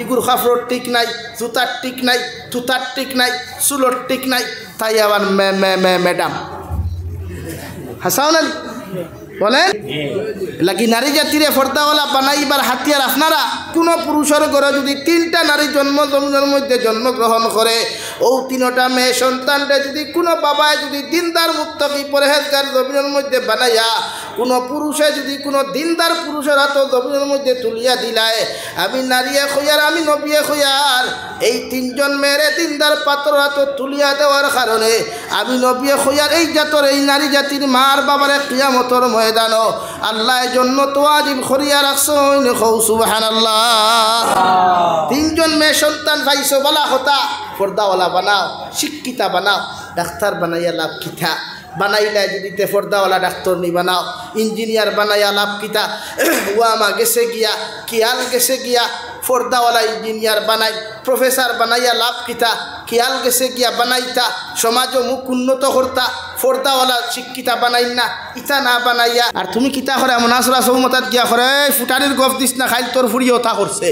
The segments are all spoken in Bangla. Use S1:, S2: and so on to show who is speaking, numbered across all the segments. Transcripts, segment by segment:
S1: ইগুর খাফরর ঠিক নাই, জুতার ঠিক নাই, থুতার ঠিক নাই, চুলোর ঠিক নাই, তাই আবার ম্যাডাম হাসাও না বলেন লাগি নারী জাতিরে ফর্দাওয়ালা বানাইবার হাতিয়ার আপনারা। কোনো পুরুষের ঘরে যদি 3টা নারী জন্মের মধ্যে জন্মগ্রহণ করে, ও 3টা মেয়ে সন্তানটা যদি কোনো বাবায় যদি দিনদার মুত্তাকি পরহেজগার জমিনের মধ্যে বানাইয়া, কোনো পুরুষে যদি কোনো দিনদার পুরুষের হাত জমিনের মধ্যে তুলিয়া দিলায়, আমি নারীয়ে খইয়ার আমি নবিয়ে খইয়ার এই 3জন মেয়েরে দিনদার পাত্র হাত তুলিয়া দেওয়ার কারণে আমি নবিয়ে খইয়ার এই জাতর এই নারী জাতির মার বাবারে কিয়ামতর ময়দানো আল্লাহ জন্য তো ওয়াজিব করিয়া রাখছেন। সুবহানাল্লাহ। 3জন মেয়ে সন্তান পাইছো, বলা কথা পর্দাওয়ালা বানাও, শিক্ষিতা বানাও, ডাক্তার বানাইয়া লাভ কিতা, বানাইলে যদি তে পর্দাওয়ালা ডাক্তার নি বানাও, ইঞ্জিনিয়ার বানাইয়া লাভ কিতা, ওয়ামা গেছে গিয়া কিয়াল গেছে গিয়া পর্দাওয়ালা ইঞ্জিনিয়ার বানাই, প্রফেসর বানাইয়া লাভ কিতা, কিয়াল গেছে গিয়া বানাইতা সমাজও মুখ উন্নত করতা, পর্দাওয়ালা শিক্ষিতা বানাই না, ইটা না বানাইয়া। আর তুমি কিতা করে মনাসরা সৌমতাত গিয়া করে ফুটানির গফ দিস না খাইল তোর ফুড়ি ওটা করছে,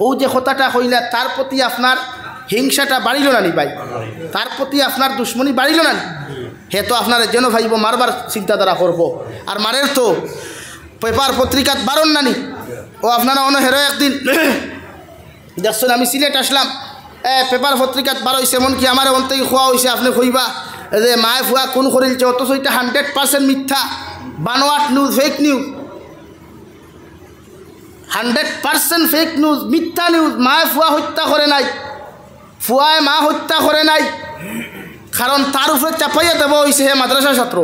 S1: ও যে কথাটা কইলা তার প্রতি আপনার হিংসাটা বাড়িল না নি ভাই, তার প্রতি আপনার দুশ্মনী বাড়িল না নি? হে তো আপনার যেন ভাইব মারবার চিন্তাধারা করবো, আর মারের তো পেপার পত্রিকাত বারণ নানি। ও আপনারা অনহের একদিন দেখছেন আমি সিলেট আসলাম, পেপার পত্রিকাত বার হয়েছে, এমনকি আমার অন্তকে খোয়া হয়েছে, আপনি কইবা যে মায়ে ফুয়া কোন করিলছে, অথচ এটা 100% মিথ্যা, বানোয়াট news, fake news, 100% fake news, মিথ্যা নিউজ। মায়ে ফুয়া হত্যা করে নাই, ফুয়ায় মা হত্যা করে নাই, কারণ তার উপরে চাপাইয়া দেওয়া হয়েছে হে মাদ্রাসা ছাত্র,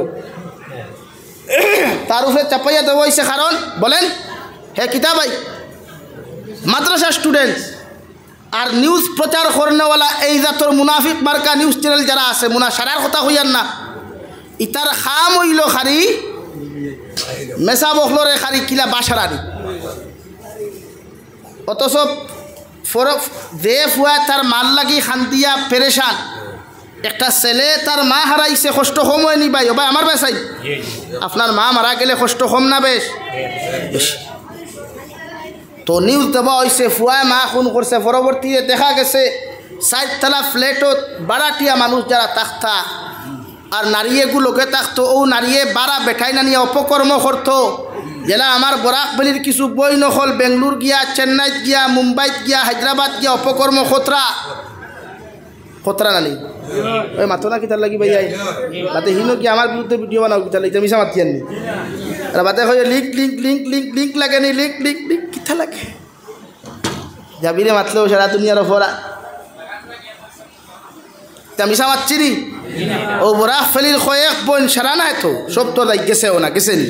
S1: তার উপরে চাপাইয়া দেওয়া হয়েছে কারণ বলেন হে কিতাবাই মাদ্রাসা স্টুডেন্টস। আর নিউজ প্রচার করনেওয়ালা এই জাতর মুনাফিক মার্কা নিউজ চ্যানেল যারা আছে, সারার কথা হইয়ার না, ইতার খাম হইল খারি মেসা বখলরে খারি কিলা বাসারানি, অথচ যে ফুয়া তার মাল লাগি খান্তিয়া পেরেশান, একটা ছেলে তার মা হারাইছে, কষ্ট কম হয়নি ভাই? ভাই আমার বেসাই আপনার মা মারা গেলে কষ্ট কম না বেশ? তো নিউজ দেওয়া হয়েছে ফুয়ায় মা খুন করছে, পরবর্তীতে দেখা গেছে 4তলা ফ্ল্যাটত বারাটিয়া মানুষ যারা থাকতা আর নারীগুলোকে থাকতো, ও নারীয়ে বারা বেঠাই না নিয়ে অপকর্ম করতো, যেটা আমার বরাক বেলির কিছু বই নকল বেঙ্গলোর গিয়া, চেন্নাইত গিয়া, মুম্বাইত গিয়া, হায়দ্রাবাদ গিয়া অপকর্ম খতরা নানি ওই মাথো না কিতার লাগি ভাই বাতে হিনো কি আমার বিরুদ্ধে ভিডিও বানাও কিতার লাগি মিশা মাতি আনি আর বাতে হয় link link link link link লাগে নি লিঙ্ক লিঙ্ক লিঙ্ক কিতা লাগে যাবিরে মাতলেও সারা দুনিয়ার ফরা তা মিশা মাতছি নি ও বরাক ফেলির কয়েক বোন সারা না তো সব তো লাগ গেছেও না গেছে নি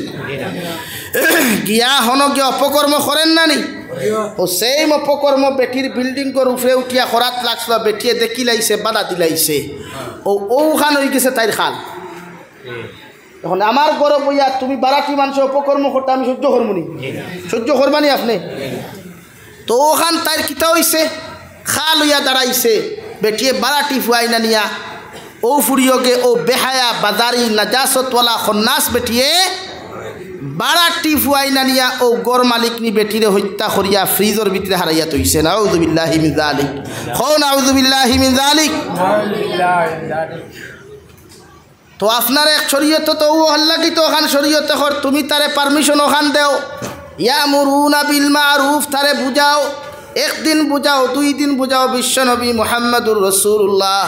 S1: গিয়া হন গিয়া অপকর্ম করেন না নি ও সেম অপকর্ম বেটির বিল্ডিং কর উপরে উঠিয়া খরাত লাগছিল বেটিয়ে দেখি লাইছে বাধা দিলাইছে ও ওখান হয়ে গেছে তাইর খাল এখন আমার গরব বইয়া তুমি বারাটি মানুষ অপকর্ম করতে আমি সহ্য করবো নি সহ্য করবানি আপনি তো ওখান তাইর কিতা হইছে খাল হইয়া দাঁড়াইছে বেটিয়ে বারাটি ফুয়াই না নিয়া ও ফুরিয়োগে ও বেহায়া বাজারি নাজাসতওয়ালা খন্নাস বেটিয়ে বারাটি ফুয়াই না নিয়া ও গড় মালিক নি বেটিরে হত্যা করিয়া ফ্রিজর ভিতরে হারাইয়া তৈছে নাউযু বিল্লাহি মিন যালিক খাও নাউযু বিল্লাহি মিন যালিক তো আপনার এক শরীয়ত তো ও আল্লাহ কি তো ওখান শরীয়তে কর তুমি তারে পারমিশন ওখান দেও ইয়ামুরুনা বিল মারুফ তারে বুঝাও একদিন বুঝাও দুই দিন বুঝাও বিশ্বনবী মুহাম্মদুর রাসূলুল্লাহ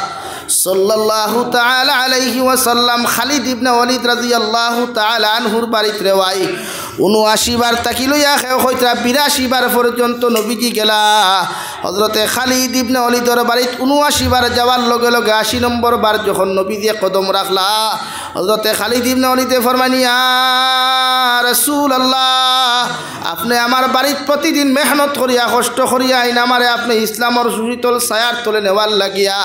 S1: সাল্লাল্লাহু তাআলা আলাইহি ওয়াসাল্লাম খালিদ ইবনে ওয়ালিদ রাদিয়াল্লাহু তাআলা আনহুর বাড়িতে রেওয়াই ৭৯ বার তাকি লইয়া হইতা ৮২ বার পর্যন্ত নবীজি গেলা হযরতে খালিদ ইবনে ওয়ালিদর বাড়িতে ৭৯ বার যাওয়ার লগে লগে ৮০ নম্বর বার যখন নবীজি কদম রাখলা হযরতে খালিদ ইবনে ওয়ালিদে ফরমানি ইয়া রাসূলুল্লাহ আপনি আমার বাড়িতে প্রতিদিন মেহনত করিয়া কষ্ট করিয়া আইন আমারে আপনি ইসলামের সুশীতল ছায়ার তলে নেওয়ার লাগিয়া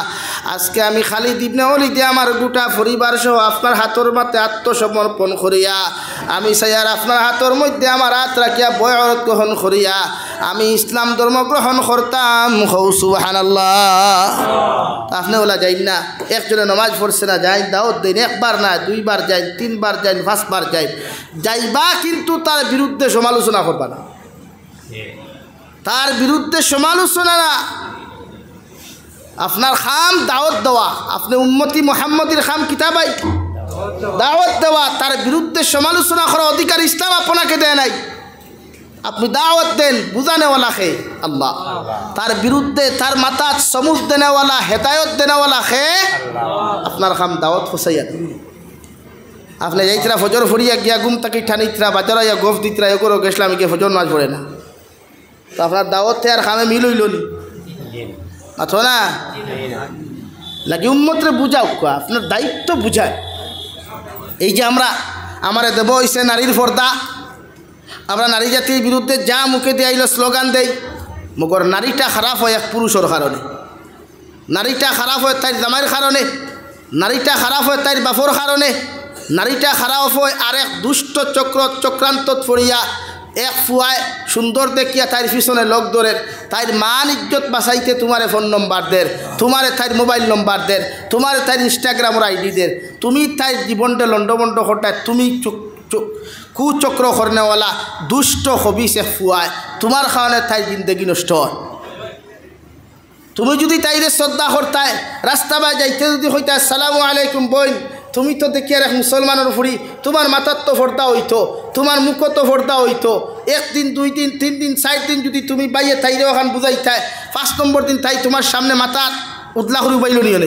S1: আজকে আমি খালিদ ইবনে ওয়ালিদ আমার গোটা পরিবার সহ আপনার হাতের মাতে আত্মসমর্পণ করিয়া আমি ছায়ার আপনার হাতের মধ্যে আমার হাত রাখিয়া বয়ত গ্রহণ করিয়া আমি ইসলাম ধর্ম গ্রহণ করতাম সুবহানাল্লাহ আপনি ওলা যাই না একজনে নামাজ পড়ছে না যাই দাওয়াত দেন একবার না দুইবার যাই তিনবার যাই পাঁচবার যাই যাইবা কিন্তু তার বিরুদ্ধে সমালোচনা করবা না তার বিরুদ্ধে সমালোচনা না, আপনার খাম দাওয়াত দেওয়া, আপনি উম্মতি মুহাম্মদের খাম কিতাবাই দাওয়াত দেওয়া, তার বিরুদ্ধে সমালোচনা করার অধিকার ইসলাম আপনাকে দেয় নাই। আপনি দাওয়াত দেন বুঝানেওয়ালাকে আল্লাহ, তার বিরুদ্ধে তার মাথা সমুখ দেনেওয়ালা হেদায়ত দেনেওয়ালাকে আপনার খাম দাওয়াত ফসাইয়া দেন। আপনি যাইতরা ফজর ফরিয়া গিয়া ঘুম তাকি ঠানিতরা বাজারাইয়া গোফ দিতরা এগুলো গেছিলাম গিয়ে ফজর নাচ পড়ে না, তো আপনার দাওয়াতে আর খামে মিল হইল নি আছো না লাগি উম্মতরে বুঝাও, আপনার দায়িত্ব বুঝায়। এই যে আমরা আমার দেব হইছে নারীর পর্দা, আমরা নারী জাতির বিরুদ্ধে যা মুখে দিয়ে আইল স্লোগান দেই, মগর নারীটা খারাপ হয় এক পুরুষের কারণে, নারীটা খারাপ হয় তাই জামাইয়ের কারণে, নারীটা খারাপ হয় তাই বাপর কারণে, নারীটা খারাপ হয় আর এক দুষ্ট চক্রান্ত ফরিয়া এক ফুয়ায় সুন্দর দেখিয়া তাইর পিছনে লোক ধরে তাইর মান ইজ্জত বাঁচাইতে তোমারে ফোন নম্বর দের, তোমারে তাইর মোবাইল নম্বর দের, তোমারে তাইর ইনস্টাগ্রামের আইডি দের, তুমি তাইর জীবনটা লন্ডবন্ড ঘটায়, তুমি কুচক্র করনেওয়ালা দুষ্ট হবিস এক ফুয়ায় তোমার কারণে তাইর জিন্দগি নষ্ট হয়। তুমি যদি তাইরে শ্রদ্ধা করতায়, রাস্তা বাই যাইতে যদি হইতে আসসালামু আলাইকুম বইন, তুমি তো দেখি আর এক মুসলমানের ফুরি, তোমার মাথার তো ফর্দা হইতো, তোমার মুখও তো ফর্দা হইতো। একদিন 2 দিন 3 দিন 4 দিন যদি তুমি বাইয়ে তাইরে ওখান বুঝাইতায়, 5 নম্বর দিন তাই তোমার সামনে মাথা উদলা করে বাইল নিয়ে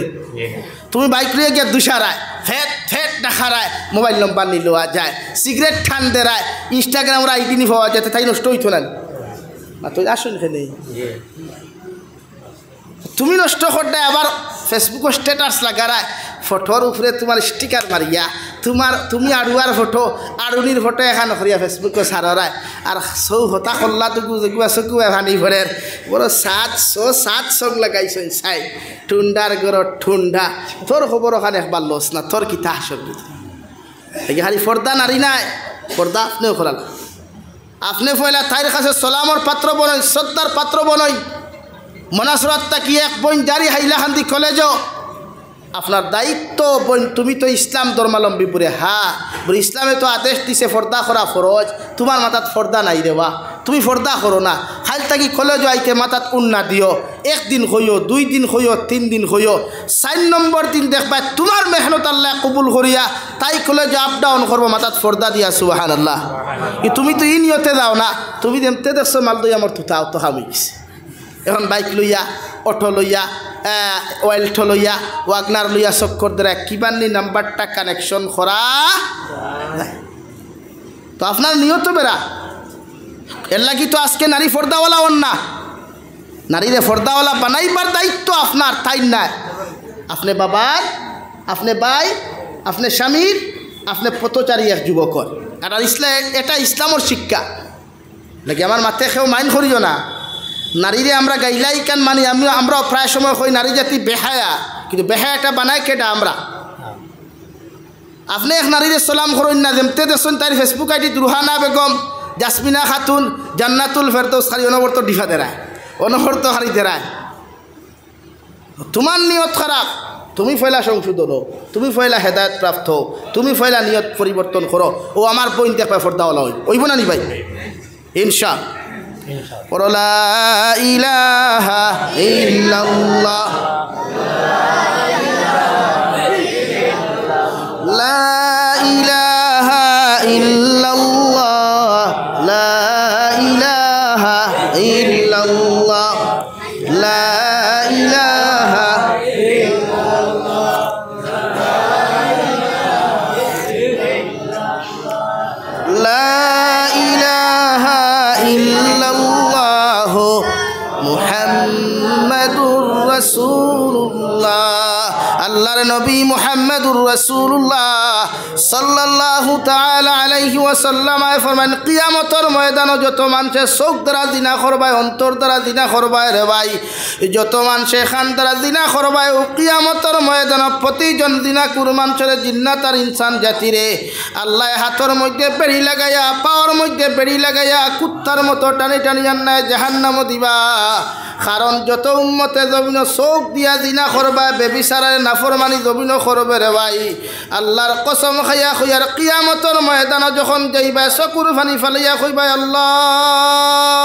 S1: তুমি বাইক লিয়ে গিয়ে দুসারায় ফেট ফেট দেখারায়, মোবাইল নম্বর নিয়ে লওয়া যায়, সিগারেট ঠান দেরায়, ইনস্টাগ্রামের আইডি নি পাওয়া যায়, তাই নষ্ট হইতো না। তো আসুন এখানে তুমি নষ্ট করতে আবার ফেসবুকে স্ট্যাটাস লাগারায়, ফটোর উপরে তোমার স্টিকার মারিয়া তুমি আড়ুয়ার ফটো আড়ুনির ফটো এখান করিয়া ফেসবুকে সারায়, আর সৌ হতা কল্লা তো চকুয়া ভানি ভরে বড় 700 সং লাগাইছেন চাই ঠুন্ডার গড় ঠুন্ডা, তোর খবর ওখানে একবার লস না, তোর কিতা আসল খালি পর্দা নারী নাই, পর্দা আপনিও করাল, আপনি পয়লা তাইর কাছে সালামর পাত্র বনই, শ্রদ্ধার পাত্র বনই। মনাসরত তাকি এক বোন জারি হাইলাকান্দি কলেজ, আপনার দায়িত্ব বোন, তুমি তো ইসলাম ধর্মাবলম্বী বলে, হ্যাঁ বলে ইসলামে তো আদেশ দিছে পর্দা করা ফরজ, তোমার মাথাত পর্দা নাই দেওয়া, তুমি পর্দা করো না, খাল তাকি কলেজ আইতে মাথাত উন্না দিও, 1 দিন হইও 2 দিন হইও 3 দিন হইও, 4 নম্বর দিন দেখবা তোমার মেহনত আল্লাহ কবুল করিয়া তাই কলেজ আপ ডাউন করবো মাথাত পর্দা দিয়া, সুবহানাল্লাহ। তুমি তো ই নিয়তে যাও না, তুমি যেমতে দেখছো মাল দই আমার তুতাও তো হামি গেছে, এখন বাইক লইয়া অটো লইয়া ওয়েল্টো লইয়া ওয়াগনার লইয়া চক্কর দ্বারা কিবানি নাম্বারটা কানেকশন করা, তো আপনার নিয়ত বেড়া এর লাগি তো আজকে নারী পর্দাওয়ালা অন্যা, নারীরে পর্দাওয়ালা বানাইবার দায়িত্ব আপনার, তাই নাই আপনি বাবার, আপনি ভাই, আপনি স্বামীর, আপনি পথচারী এক যুবকর, আর এটা ইসলামের শিক্ষা নাকি আমার মাথায় কেউ মাইন করিও না। নারীরে আমরা গাইলাই কান মানি, আমরা প্রায় সময় হই নারী জাতি বেহায়া, কিন্তু বেহায়াটা বানাই কেটা আমরা। আপনি এক নারীরে সালাম করেন না, যেমতে দেখছেন তার ফেসবুক আইডি রুহানা বেগম, জাসমিনা খাতুন, জান্নাতুল ফেরদৌস খালি অনবরত ডিফা দেরায়, অনবরত হারি দেরায়, তোমার নিয়ত খারাপ, তুমি ফয়লা সংশোধন হো, তুমি ফয়লা হেদায়ত প্রাপ্ত হো, তুমি ফয়লা নিয়ত পরিবর্তন করো, ও আমার বইন দেখবা ফর্দাওয়ালা হইব না নি ভাই ইনশা। লা ইলাহা ইল্লাল্লাহ লা ইলাহা ইল্লাল্লাহ লা ইলাহা ইল্লাল্লাহ লা ইলাহা ইল্লাল্লাহ লা ইলাহা ইল্লাল্লাহ মুহাম্মাদুর রাসূলুল্লাহ। আল্লাহর নবী মুহাম্মাদুর রাসূলুল্লাহ সাল্লাল্লাহু তাআলা আলাইহি ওয়াসাল্লাম ফরমান, কিয়ামতের ময়দানে যত মানুষে চোখ দ্বারা জিনা করবায়, অন্তর দ্বারা জিনা করবায় রে ভাই, যত মানুষে খান দ্বারা জিনা করবায়, ও কিয়ামতের ময়দানে প্রতিজন জিনা কুর মানুষের জিন্নাত আর ইনসান জাতিরে আল্লাহ হাতের মধ্যে বেড়ি লাগাইয়া, পাওয়ার মধ্যে বেড়ি লাগাইয়া কুত্তার মতো টানি টানি জান্নায় জাহান্নামে দিবা। কারণ যত উম্মতে জমিন চোখ দিয়া জিনা করবা, বেবিচারের ফরমানি জমিন করবে রে ভাই আল্লাহর কসম খাইয়া কইয়ার কিয়ামতের ময়দানে যখন যাইবা চকুর পানি ফালাইয়া কইবা আল্লাহ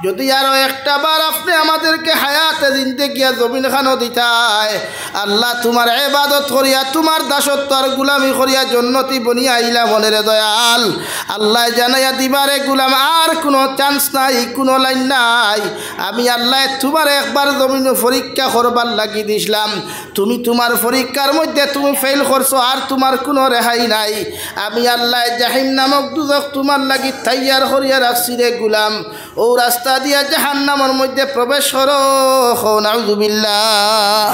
S1: যদি আরো একটা বার আপনি আমাদেরকে হায়াতে জিন্দেগিয়া জমিন খানো দিতায় আল্লাহ তোমার ইবাদত করিয়া তোমার দাসত্ব আর গোলামি করিয়া জন্নতি বনিয়া আইলা মনের দয়াল আল্লাহ জানাইয়া দিবারে গোলাম আর কোনো চান্স নাই কোনো লাইন নাই আমি আল্লাহ তোমার একবার জমিন পরীক্ষা করবার লাগি দিছিলাম তুমি তোমার পরীক্ষার মধ্যে তুমি ফেল করছো আর তোমার কোনো রেহাই নাই আমি আল্লাহ জাহিম নামক দুজক তোমার লাগি তৈয়ার করিয়া রাখছি রে গোলাম ও রাস্তা দিয়া জাহান্নামের মধ্যে প্রবেশ করো নাউযুবিল্লাহ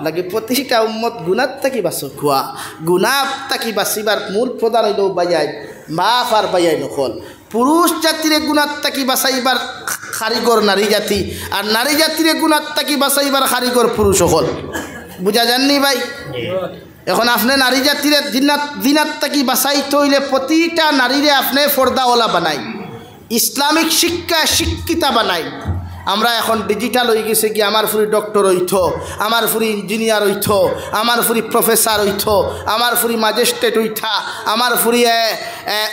S1: লাগি প্রতিটা উম্মত গুনাহ থাকি বাঁচো খোয়া গুনাহ থাকি বাঁচিবার মূল প্রধান হইল বায়াই মাফ আর বায়াই নকল পুরুষ জাতিরে গুনাহ থাকি বাঁচাইবার কারিগর নারী জাতি আর নারী জাতিরে গুনাহ থাকি বাঁচাইবার কারিগর পুরুষ হল বুঝা যাননি ভাই এখন আপনি নারী জাতিরে দিনাত থাকি বাঁচাইতে হইলে প্রতিটা নারীরে আপনি পর্দাওয়ালা বানাই ইসলামিক শিক্ষা শিক্ষিতা বানাই আমরা এখন ডিজিটাল হয়ে গেছে কি আমার ফুরি ডক্টর হইত আমার ফুরি ইঞ্জিনিয়ার হইত আমার ফুরি প্রফেসর হইত আমার ফুরি ম্যাজিস্ট্রেট হইতা আমার ফুরি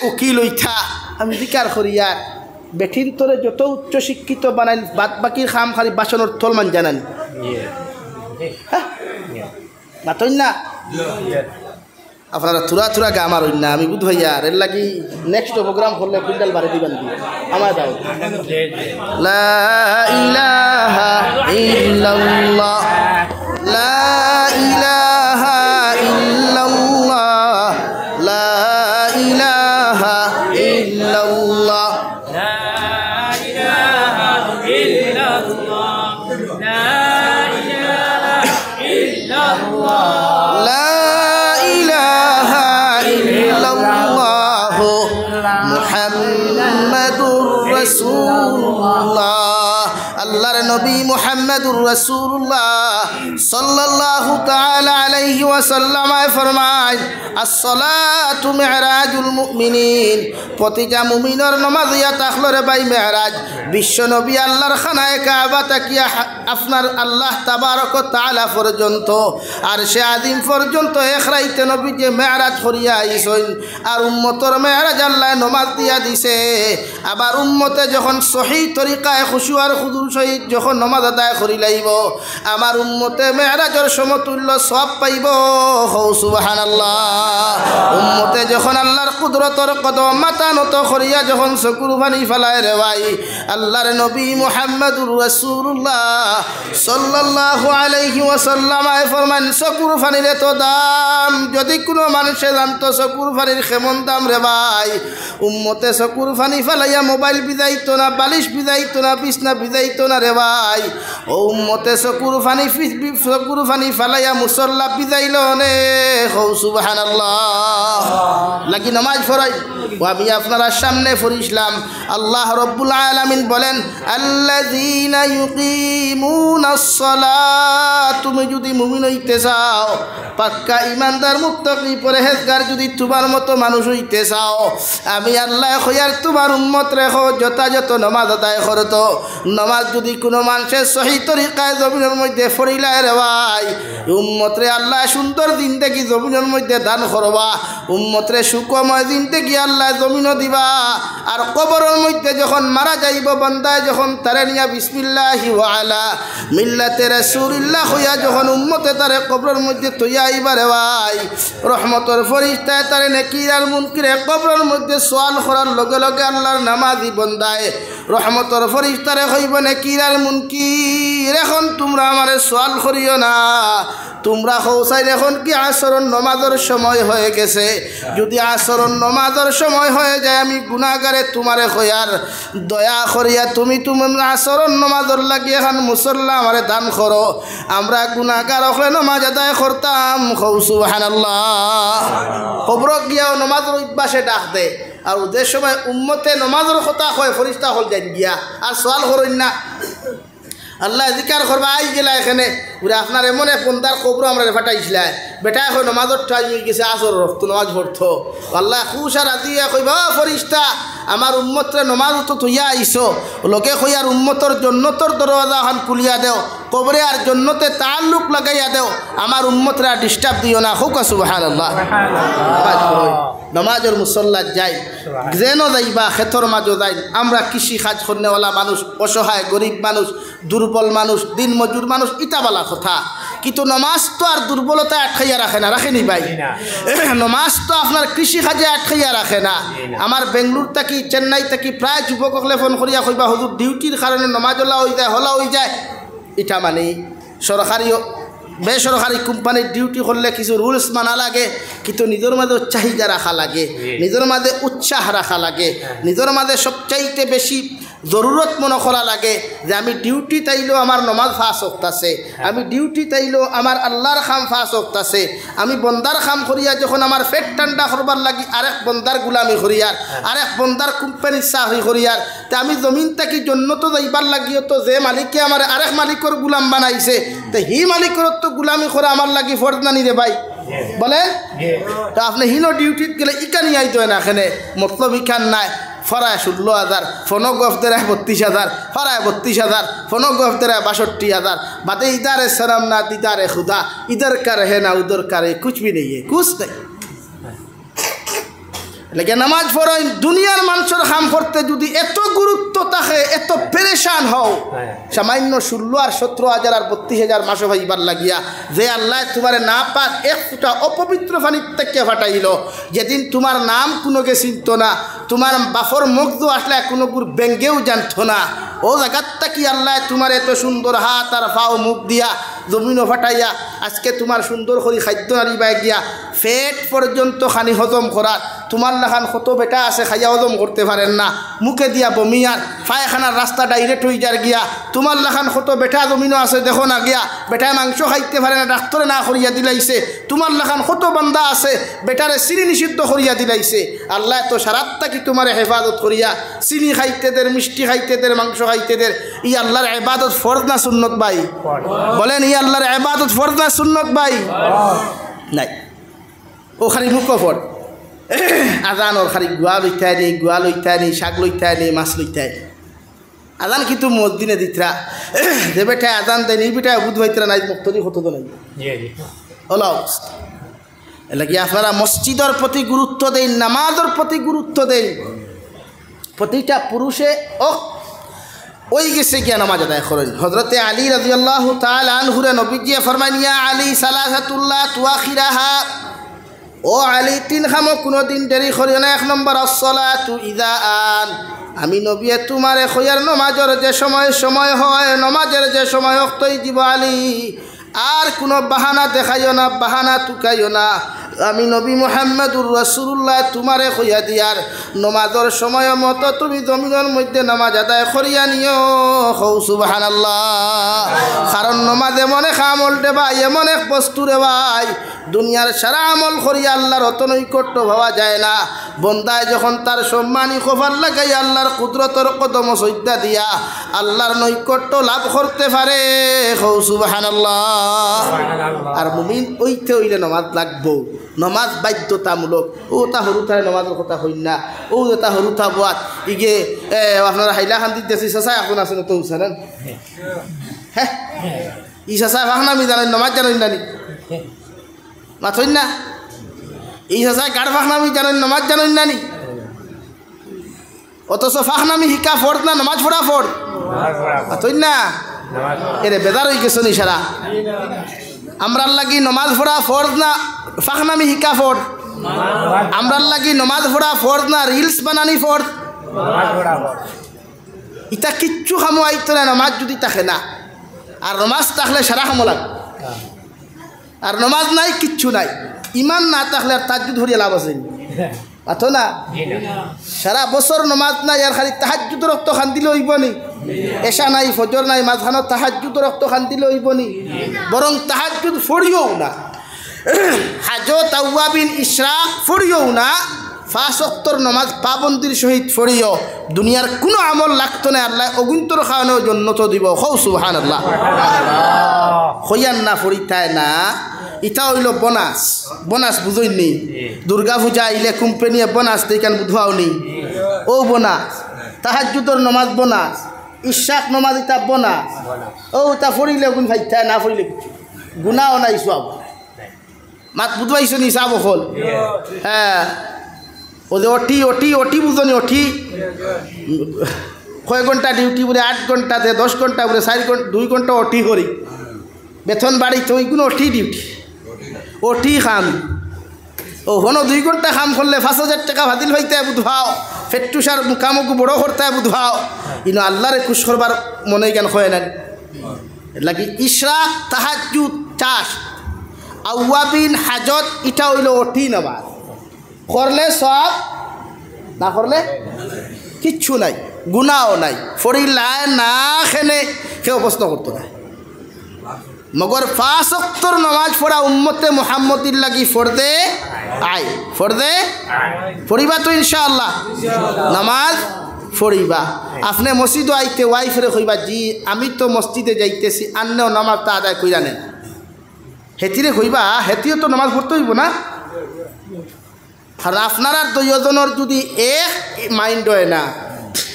S1: উকিল হইতা আমি বিকার করিয়া বেঠির তোরে যত উচ্চ শিক্ষিত বানাই বাদ বাকির খাম খালি বাসনের থলমান জানান হ্যাঁ বাতই না আপনারা থুরা থুরা গা আমার না আমি বুধ ভাইয়া এর লাগি নেক্সট প্রোগ্রাম করলে কুইন্টাল বাড়ি দিবেন আমার দাও লা ইলাহা ইল্লাল্লাহ লা ইলাহা ইল্লাল্লাহ লা ইলাহা ইল্লাল্লাহ লা ইলাহা ইল্লাল্লাহ লা ইলাহা ইল্লাল্লাহ মুহাম্মাদুর রাসূলুল্লাহ আল্লাহর নবী মুহাম্মাদুর রাসূলুল্লাহ সাল্লাল্লাহু তাআলা আলাইহি ওয়াসাল্লাম ফরমায় as-salatu mi'rajul mu'minin প্রতিটা মুমিনের নামাজ ইয়া তাখলরে বাই মেরাজ বিশ্ব নবী আল্লাহর খানায়ে কাবা তাকিয়া আপনার আল্লাহ তাবারক ওয়া তাআলা পর্যন্ত আর সে আদিম পর্যন্ত এক রাইতে নবী যে মেরাজ করিয়া আইছেন আর উম্মতের মেরাজ আল্লাহ নামাজ দিয়া দিছে আবার উম্মতে যখন সহি তরিকায় খুশু আর খুদুর সহিত যখন নামাজ আদায় করি লাইব আমার উম্মতে মেরাজের সমতুল্য সওয়াব পাইব সুবহানাল্লাহ উম্মতে যখন আল্লাহর কুদরতের কদম মাথা নত করিয়া যখন চকুর পানি ফেলায় রে ভাই আল্লাহর নবী মুহাম্মাদুর রাসূলুল্লাহ সাল্লাল্লাহু আলাইহি ওয়াসাল্লাম ফরমান চকুর পানির এত দাম যদি কোনো মানুষে জানতো চকুর পানির কেমন দাম রে ভাই উম্মতে চকুর পানি ফেলাইয়া মোবাইল বিজাইতো না বালিশ বিজাইতো না বিছনা বিজাইতো না রে ভাই ও উম্মতে চকুর পানি ফেলাইয়া মুসল্লা বিজাইল নে সুবহানাল্লাহ লাগি নামাজ পড়াই ও আমি আপনারা সামনে পড়িলাম আল্লাহ রব্বুল আলামিন বলেন আল্লাযীনা ইউকিমুনাস সালাত তুমি যদি মুমিন হইতে চাও পাক্কা ইমানদার মুত্তাকি পরহেজগার যদি তোমার মতো মানুষ হইতে চাও আমি আল্লাহ কইয়ার তোমার উম্মত রেখো যথাযথ নামাজ আদায় করতো নামাজ যদি কোনো মানুষের সহি তরিকায় জমিনের মধ্যে পড়িলায় রে ভাই উম্মতরে আল্লাহ সুন্দর জিন্দেগি জমিনের মধ্যে দান করবা উম্মতরে সুখময় জিন্দেগি আল্লাহ জমিনও দিবা আর কবরের মধ্যে যখন মারা যাইব বান্দায় যখন তারে নিয়া বিসমিল্লাহি ওয়া আলা মিল্লাতে রাসূলিল্লাহ হইয়া যখন উম্মতে তারে কবরের মধ্যে তৈয়া আইবারে ভাই রহমতের ফেরেশতায় তারে নেকির আর মুনকিরে কবরের মধ্যে সওয়াল করার লগে লগে আল্লাহর নামাজি বান্দায় রহমতের ফেরেশতারে কইব নেকির আর মুনকির এখন তোমরা আমারে সওয়াল করিও না তোমরা হৌসাই এখন কি আসরণ নামাজের সময় হয়ে গেছে যদি আসরণ নামাজের সময় হয়ে যায় আমি গুনাহগারে তোমারে কইয়ার দয়া করিয়া তুমি আসরণ নামাজের লাগি এখন মুসল্লা আমারে দান করো আমরা গুনাহগার হলে নামাজ আদায় করতাম সুবহানাল্লাহ কবর গিয়াও নামাজের অভ্যাসে ডাক দে আর ওদের সময় উম্মতে নামাজের কথা কয় ফেরেশতা হল যাই গিয়া আর সওয়াল করেন না আল্লাহ জিকার করবা আই গেলা এখানে ওরা আপনার এমন এক বন্দার কবর আমরা ফাটাইছিলাই বেটা এখন নমাজের টাইম হয়ে গেছে আসর রক্ত নমাজ পড়তো আল্লাহ খুশার দিয়া কইবা ফরিস্তা আমার উম্মতরে নমাজ তো থইয়া আইছো লোকে কইয়ার উম্মতর জন্নতর দরওয়াজা খান খুলিয়া দেও কবরে আর জন্নতে তাল্লুক লাগাইয়া দেও আমার উম্মতরা ডিস্টার্ব দিও না হুক সুবহানাল্লাহ নমাজের মুসল্লা যাই যেন যাইবা ক্ষেতর মাঝও যাই আমরা কৃষি কাজ করনেওয়ালা মানুষ অসহায় গরিব মানুষ দুর্বল মানুষ দিন মজুর মানুষ ইটাবালা কথা কিন্তু নমাজ তো আর দুর্বলতা আটকাইয়া রাখে না রাখেনি ভাই নমাজ তো আপনার কৃষি কাজে আটকাইয়া রাখে না আমার বেঙ্গলোর থাকি চেন্নাই থাকি প্রায় যুবকলে ফোন করিয়া কইবা হুজুর ডিউটির কারণে নমাজ হলা হয়ে যায় এটা মানে সরকারি বেসরকারি কোম্পানির ডিউটি করলে কিছু রুলস মানা লাগে কিন্তু নিজের মাঝে চাহিদা রাখা লাগে নিজের মাঝে উৎসাহ রাখা লাগে নিজের মাঝে সবচাইতে বেশি জরুরত মনে করা লাগে যে আমি ডিউটি তাইলেও আমার নমাজ ফাঁস হকতাছে আমি ডিউটি তাইলেও আমার আল্লাহর খাম ফাঁস হকতাছে আমি বন্দার খাম করিয়া যখন আমার পেট ঠান্ডা করবার লাগি আরেক বন্দার গুলামি করিয়ার আরেক বন্দার কোম্পানির চাকরি করিয়ার তে আমি জমিন থাকি জন্নত যাইবার লাগিও তো যে মালিকে আমার আরেক মালিকর গুলাম বানাইছে তো হি মালিকর তো গুলামি করে আমার লাগি ফরজ না নিরে ভাই বলে তো আপনি হিনো ডিউটিত গেলে ইকানি আইতো না এখানে মতলব ইখান নাই ফরায় 16,000 ফোনো গফদের 32,000 ফরায় 32,000 ফোনো গফদের 62,000 বাদে ইদারে সরম না দিদারে খুদা ইধর কার হে না উধর কারে কুছ ভি নেই কুছ নেই লেগে নামাজ পড়েন দুনিয়ার মানুষের কাম করতে যদি এত গুরুত্ব থাকে এত পেরেশান হও সামান্য 16 আর 17,000 আর 32,000 মাসে ভাইবার লাগিয়া যে আল্লাহ তোমার না পাক এক ফুটা অপবিত্র পানির থেকে ফাটাইল যেদিন তোমার নাম কোনোকে চিনত না তোমার বাফর মুখ দো আসলে কোনো গুর ব্যাঙ্গেও জানতো না ও জায়গাটা কি আল্লাহ তোমার এত সুন্দর হাত আর পাও মুখ দিয়া জমিনও ফাটাইয়া আজকে তোমার সুন্দর করে খাদ্য নারিবা গিয়া পেট পর্যন্ত খানি হজম করার তোমার লাখান কত বেটা আছে খাইয়া হজম করতে পারেন না মুখে দিয়া বমিয়ার পায়খানার রাস্তা ডাইরেক্ট হয়ে যার গিয়া তোমার লাখান কত বেটা জমিনও আছে দেখো না গিয়া বেটায় মাংস খাইতে পারে না ডাক্তারে না করিয়া দিলাইছে তোমার লাখান কত বান্দা আছে বেটারে চিনি নিষিদ্ধ করিয়া দিলাইছে আল্লাহ তো সারাতটা কি তোমার হেফাজত করিয়া চিনি খাইতে দের মিষ্টি খাইতে দের মাংস খাইতে দের ই আল্লাহর ইবাদত ফরজ না সুন্নত ভাই বলেন ই আল্লাহর ইবাদত ফরজ না সুন্নত ভাই নাই ও খালি মুখ ফর আজান ওর খালি গোয়া লইতে নেই শাক লইতে নেই মাছ লইতে আজান কিন্তু মসজিদে দিতরা যে বেটায় আজান দেয় এই বেটায় বুধ হইতরা নাই মুক্তি হতো তো নাই ওলা এলাকি আপনারা মসজিদের প্রতি গুরুত্ব দেন নামাজের প্রতি গুরুত্ব দেন প্রতিটা পুরুষে ওই গেছে গিয়া নামাজ আদায় করেন হযরতে আলী রাদিয়াল্লাহু তাআলা আনহুরে নবীজি ফরমান ইয়া আলী সালাসাতুল্লাহ তুআখিরাহা ও আলী তিন খামো কোনো দিন দেরি করিও না এক নম্বর আসসালাতু ইযা আন আমি নবী তোমারে খয়ার নামাজের যে সময় হয় নামাজের যে সময় ওক্তই দিব আলী আর কোনো বাহানা দেখাইও না বাহানা টুকাইও না আমি নবী মুহাম্মদুর রাসূলুল্লাহ তোমারে কইয়া দিয়ার নামাজের সময় মতো তুমি জমিনের মধ্যে নামাজ আদায় করিয়া নিও হৌ সুবহানাল্লাহ কারণ নামাজ এমন এক আমল রে ভাই এমন এক বস্তু রে ভাই দুনিয়ার সারা আমল করিয়া আল্লাহর অত নৈকট্য ভাবা যায় না বন্দায় যখন তার সম্মানী খোফার লাগাই আল্লাহর কুদরতের কদম সজ্জা দিয়া আল্লাহর নৈকট্য লাভ করতে পারে হৌ সুবহানাল্লাহ আর মুমিন ওইতে হইলে নামাজ লাগবো নমাজ বাধ্যতামূলক ও তা হরুতার নমাজের কথা হই না ও তা হরুতা বাদ ইগে আপনারা হাইলা খান দিতেছি চাচা এখন আসেন তো জানেন হ্যাঁ ই চাচা ফাঁকনামি জানেন নমাজ জানেন নানি মাথইন না এই চাচা গাড় ফাঁকনামি জানেন নমাজ জানেন নানি অথচ ফাঁকনামি শিকা ফর্দ না নমাজ পড়া ফর্দ মাথইন না এরে বেদার হয়ে গেছো নি সারা আমরার লাগি নমাজ পড়া ফর্জ না ফাঁকনামি শিকা ফর্জ আমরার লাগি নমাজ পড়া ফর্জ না রিলস বানানি ফর্জ ইটা কিচ্ছু খামো আইতো না নমাজ যদি থাকে না আর নমাজ থাকলে সারা খামো লাগ আর নমাজ নাই কিচ্ছু নাই ইমান না থাকলে আর তাহাজ্জুদ ধরিয়া লাভ আছে আতো না সারা বছর নমাজ নাই আর খালি তাহাজ্জুদ রক্ত খান দিলে হইব নি এশা নাই ফজর নাই মাঝখানো তাহাজ্জুদ রক্ত খান দিলে হইব নি বরং তাহাজ্জুদ ফড়িও না হাজত আউয়াবিন ইশরাক ফড়িও না 5 ওয়াক্তর নামাজ পাবন্দির সহিত পড়িও দুনিয়ার কোনো আমল লাগতো না আল্লাহ অগুন্তর খাওয়ানোর জন্য তো দিব হৌ সুবহানাল্লাহ হইয়ান না পড়িতায় না ইটা হইল বোনাস বোনাস বুঝই নি দুর্গা পূজা আইলে কোম্পানিয়ে বোনাস দেখান বুঝাও নি ও বোনাস তাহাজ্জুদর নামাজ বোনাস ইশাক নামাজ ইটা বোনাস ও তা পড়িলে গুণ ভাইতা না পড়িলে কিছু গুনাও নাই সব মাত বুঝবাইছো নি সাব হল হ্যাঁ ও যে ওটি ওটি ওটি বুঝনি ওটি কয় ঘন্টা ডিউটি বলে 8 ঘন্টাতে 10 ঘন্টা বলে 4 ঘন্টা 2 ঘন্টা ওটি করি বেতন বাড়ি তো ওইগুলো ওটি ডিউটি ওটি খাম ও হনো 2 ঘন্টা কাম করলে 5000 টাকা ভাদিল হইতে বুঝাও ফেট্টুসার কামকু বড় করতে বুঝাও ইনো আল্লাহরে খুশ করবার মনে জ্ঞান হয় না লাগি ইশরাক তাহাজ্জুদ চাষ আওয়াবিন হাজত ইটা হইল ওটি নামাজ করলে সব না করলে কিচ্ছু নাই গুনাও নাই ফরিলায় না খেনে কেউ প্রশ্ন করতো না মগর 5 ওয়াক্তর নামাজ পড়া উম্মতে মুহাম্মদির লাগি ফরদে আই ফরদে পড়িবা তো ইনশাআল্লাহ নামাজ পড়িবা আপনি মসজিদে আইতে ওয়াইফরে কইবা জি আমি তো মসজিদে যাইতেছি আন্নেও নামাজটা আদায় কইরা নেন হেতিরে কইবা হেতিও তো নামাজ পড়তে হইব না আর আপনারা দুইজনের যদি এক মাইন্ড হয় না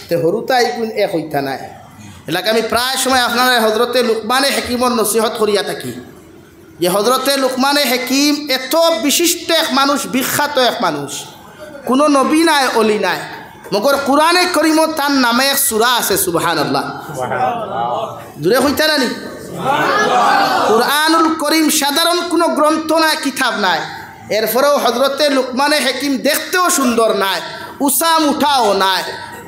S1: তে হরুতাই গুণ এক হইতা নাই এলাকা আমি প্রায় সময় আপনারা হজরতে লুকমানে হাকিমর নসিহত করিয়া থাকি যে হজরতে লুকমানে হাকিম এত বিশিষ্ট এক মানুষ বিখ্যাত এক মানুষ কোনো নবী নাই অলি নাই মগর কোরআনে করিমত তার নামে এক সূরা আছে সুবহানাল্লাহ দূরে হইতা না নি কুরআনুল করিম সাধারণ কোনো গ্রন্থ নাই কিতাব নাই এরপরেও হজরতে লুকমানে হাকিম দেখতেও সুন্দর নাই উসাম উঠাও নাই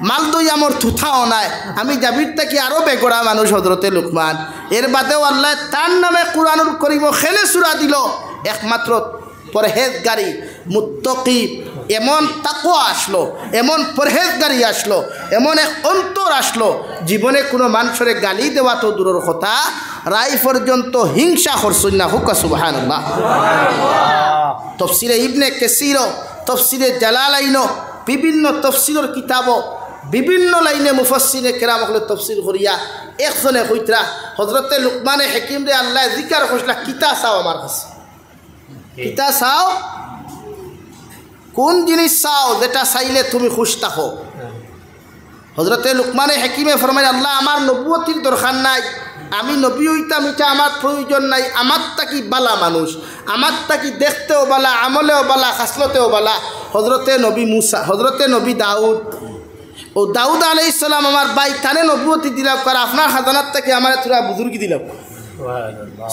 S1: মালদই আমার থুথাও নাই আমি জাবির থেকে আরও বেগড়া মানুষ হজরতে লুকমান এর বাদেও আল্লাহ তার নামে কুরআনুল করিম খেলে সূরা দিল একমাত্র পরহেজগারি মুত্তাকি এমন তাকওয়া আসলো এমন পরহেজগারি আসলো এমন এক অন্তর আসলো জীবনে কোনো মানুষের গালি দেওয়া তো দূরের কথা রাই পর্যন্ত হিংসা করছই না হুকা সুবহানাল্লাহ তফসিরে ইবনে কাসির তফসিরে জালালাইন বিভিন্ন তফসিরের কিতাব বিভিন্ন লাইনে মুফাসসিরে কেরাম হলে তফসির করিয়া একজনে কইতরা হযরতে লুকমানে হাকিম রে আল্লাহ জিকির কইলা কিতা চাও আমার কাছে কিতা চাও কোন জিনিস চাও যেটা চাইলে তুমি খুশ থাকো হযরতে লুকমানে হাকিমে ফরমায় আল্লাহ আমার নবুয়তির দরকার নাই আমি নবী হইতাম এটা আমার প্রয়োজন নাই আমার তাকি বালা মানুষ আমার তাকি দেখতেও বালা আমলেও বালা খাসলতেও বালা হযরতে নবী মুসা হযরতে নবী দাউদ ও দাউদ আলাইহিস সালাম আমার ভাই তানে নবুয়তি দিলাম কার আপনার খাজানাত থেকে আমার তোরা বুজুর্গি দিলাম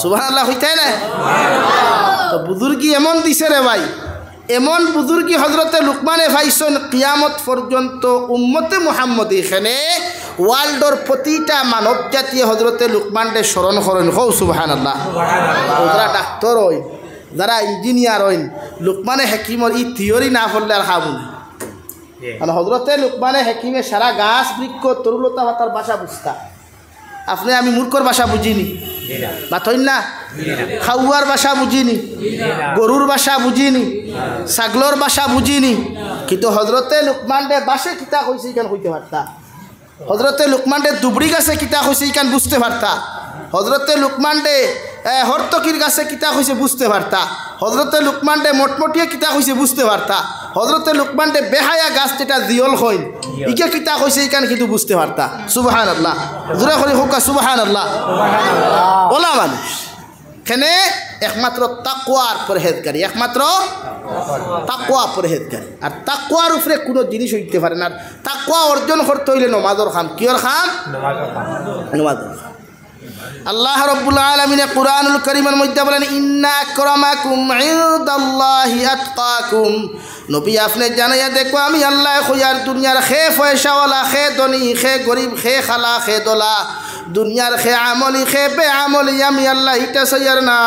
S1: সুবহানাল্লাহ হইতাই না তো বুজুর্গি এমন দিছে রে ভাই এমন বুজুর্গি হজরতে লুকমানে ভাইসন কিয়ামত পর্যন্ত উম্মতে মুহাম্মদী এখানে ওয়ার্ল্ডর প্রতিটা মানব জাতীয় হজরতে লুকমানকে স্মরণ করেন হৌ সুবহানাল্লাহ যারা ডাক্তার হইন যারা ইঞ্জিনিয়ার হইন লুকমানে হাকিমর ই থিওরি না পড়লে আর খাবুন মানে হজরতে লুকমানে হাকিমে সারা গাছ বৃক্ষ তরুলতা ভাতার ভাষা বুঝতা আপনি আমি মূর্খর ভাষা বুঝিনি বাতইন না খাওয়ার ভাষা বুঝিনি গরুর ভাষা বুঝিনি ছাগলর ভাষা বুঝিনি কিন্তু হজরতে লুকমানডে বাসে কিতা কইছে ইখান কইতে পারতা হজরতে লুকমানডে দুবড়ি গাছে কিতা কইছে ইখান বুঝতে পারতা হজরতে লুকমানডে হরতকির গাছে কিতা কইছে বুঝতে পারতা হজরতে লুকমানডে মোটমটিয়া কিতা কইছে বুঝতে পারতা হজরতে লুকমানডে বেহায়া গাছ যেটা জিয়ল হইন ইকে কিতা কইছে ইখান কিন্তু বুঝতে পারতা সুবহানাল্লাহ জোরে করে হোক সুবহানাল্লাহ ওলা মানুষ এখানে একমাত্র তাকওয়ার পরহেজগারি একমাত্র তাকওয়া পরহেজগারি আর তাকওয়ার উপরে কোনো জিনিস হইতে পারে না তাকওয়া অর্জন করতে হইলে নমাজের খাম কিয়র খাম নমাজের খাম আল্লাহ রাব্বুল আলামিন কুরআনুল কারীমের মধ্যে বলেন ইন্না আকরামাকুম ইনদাল্লাহি আতকাকুম নবী আপনি জানাইয়া দেখো আমি আল্লাহ খুয়ার দুনিয়ার খে পয়সাওয়ালা খে ধনী খে গরিব খে খালা খে দোলা দুনিয়ার খে আমলি খে বে আমলি আমি আল্লাহ ইটা সাইয়ার না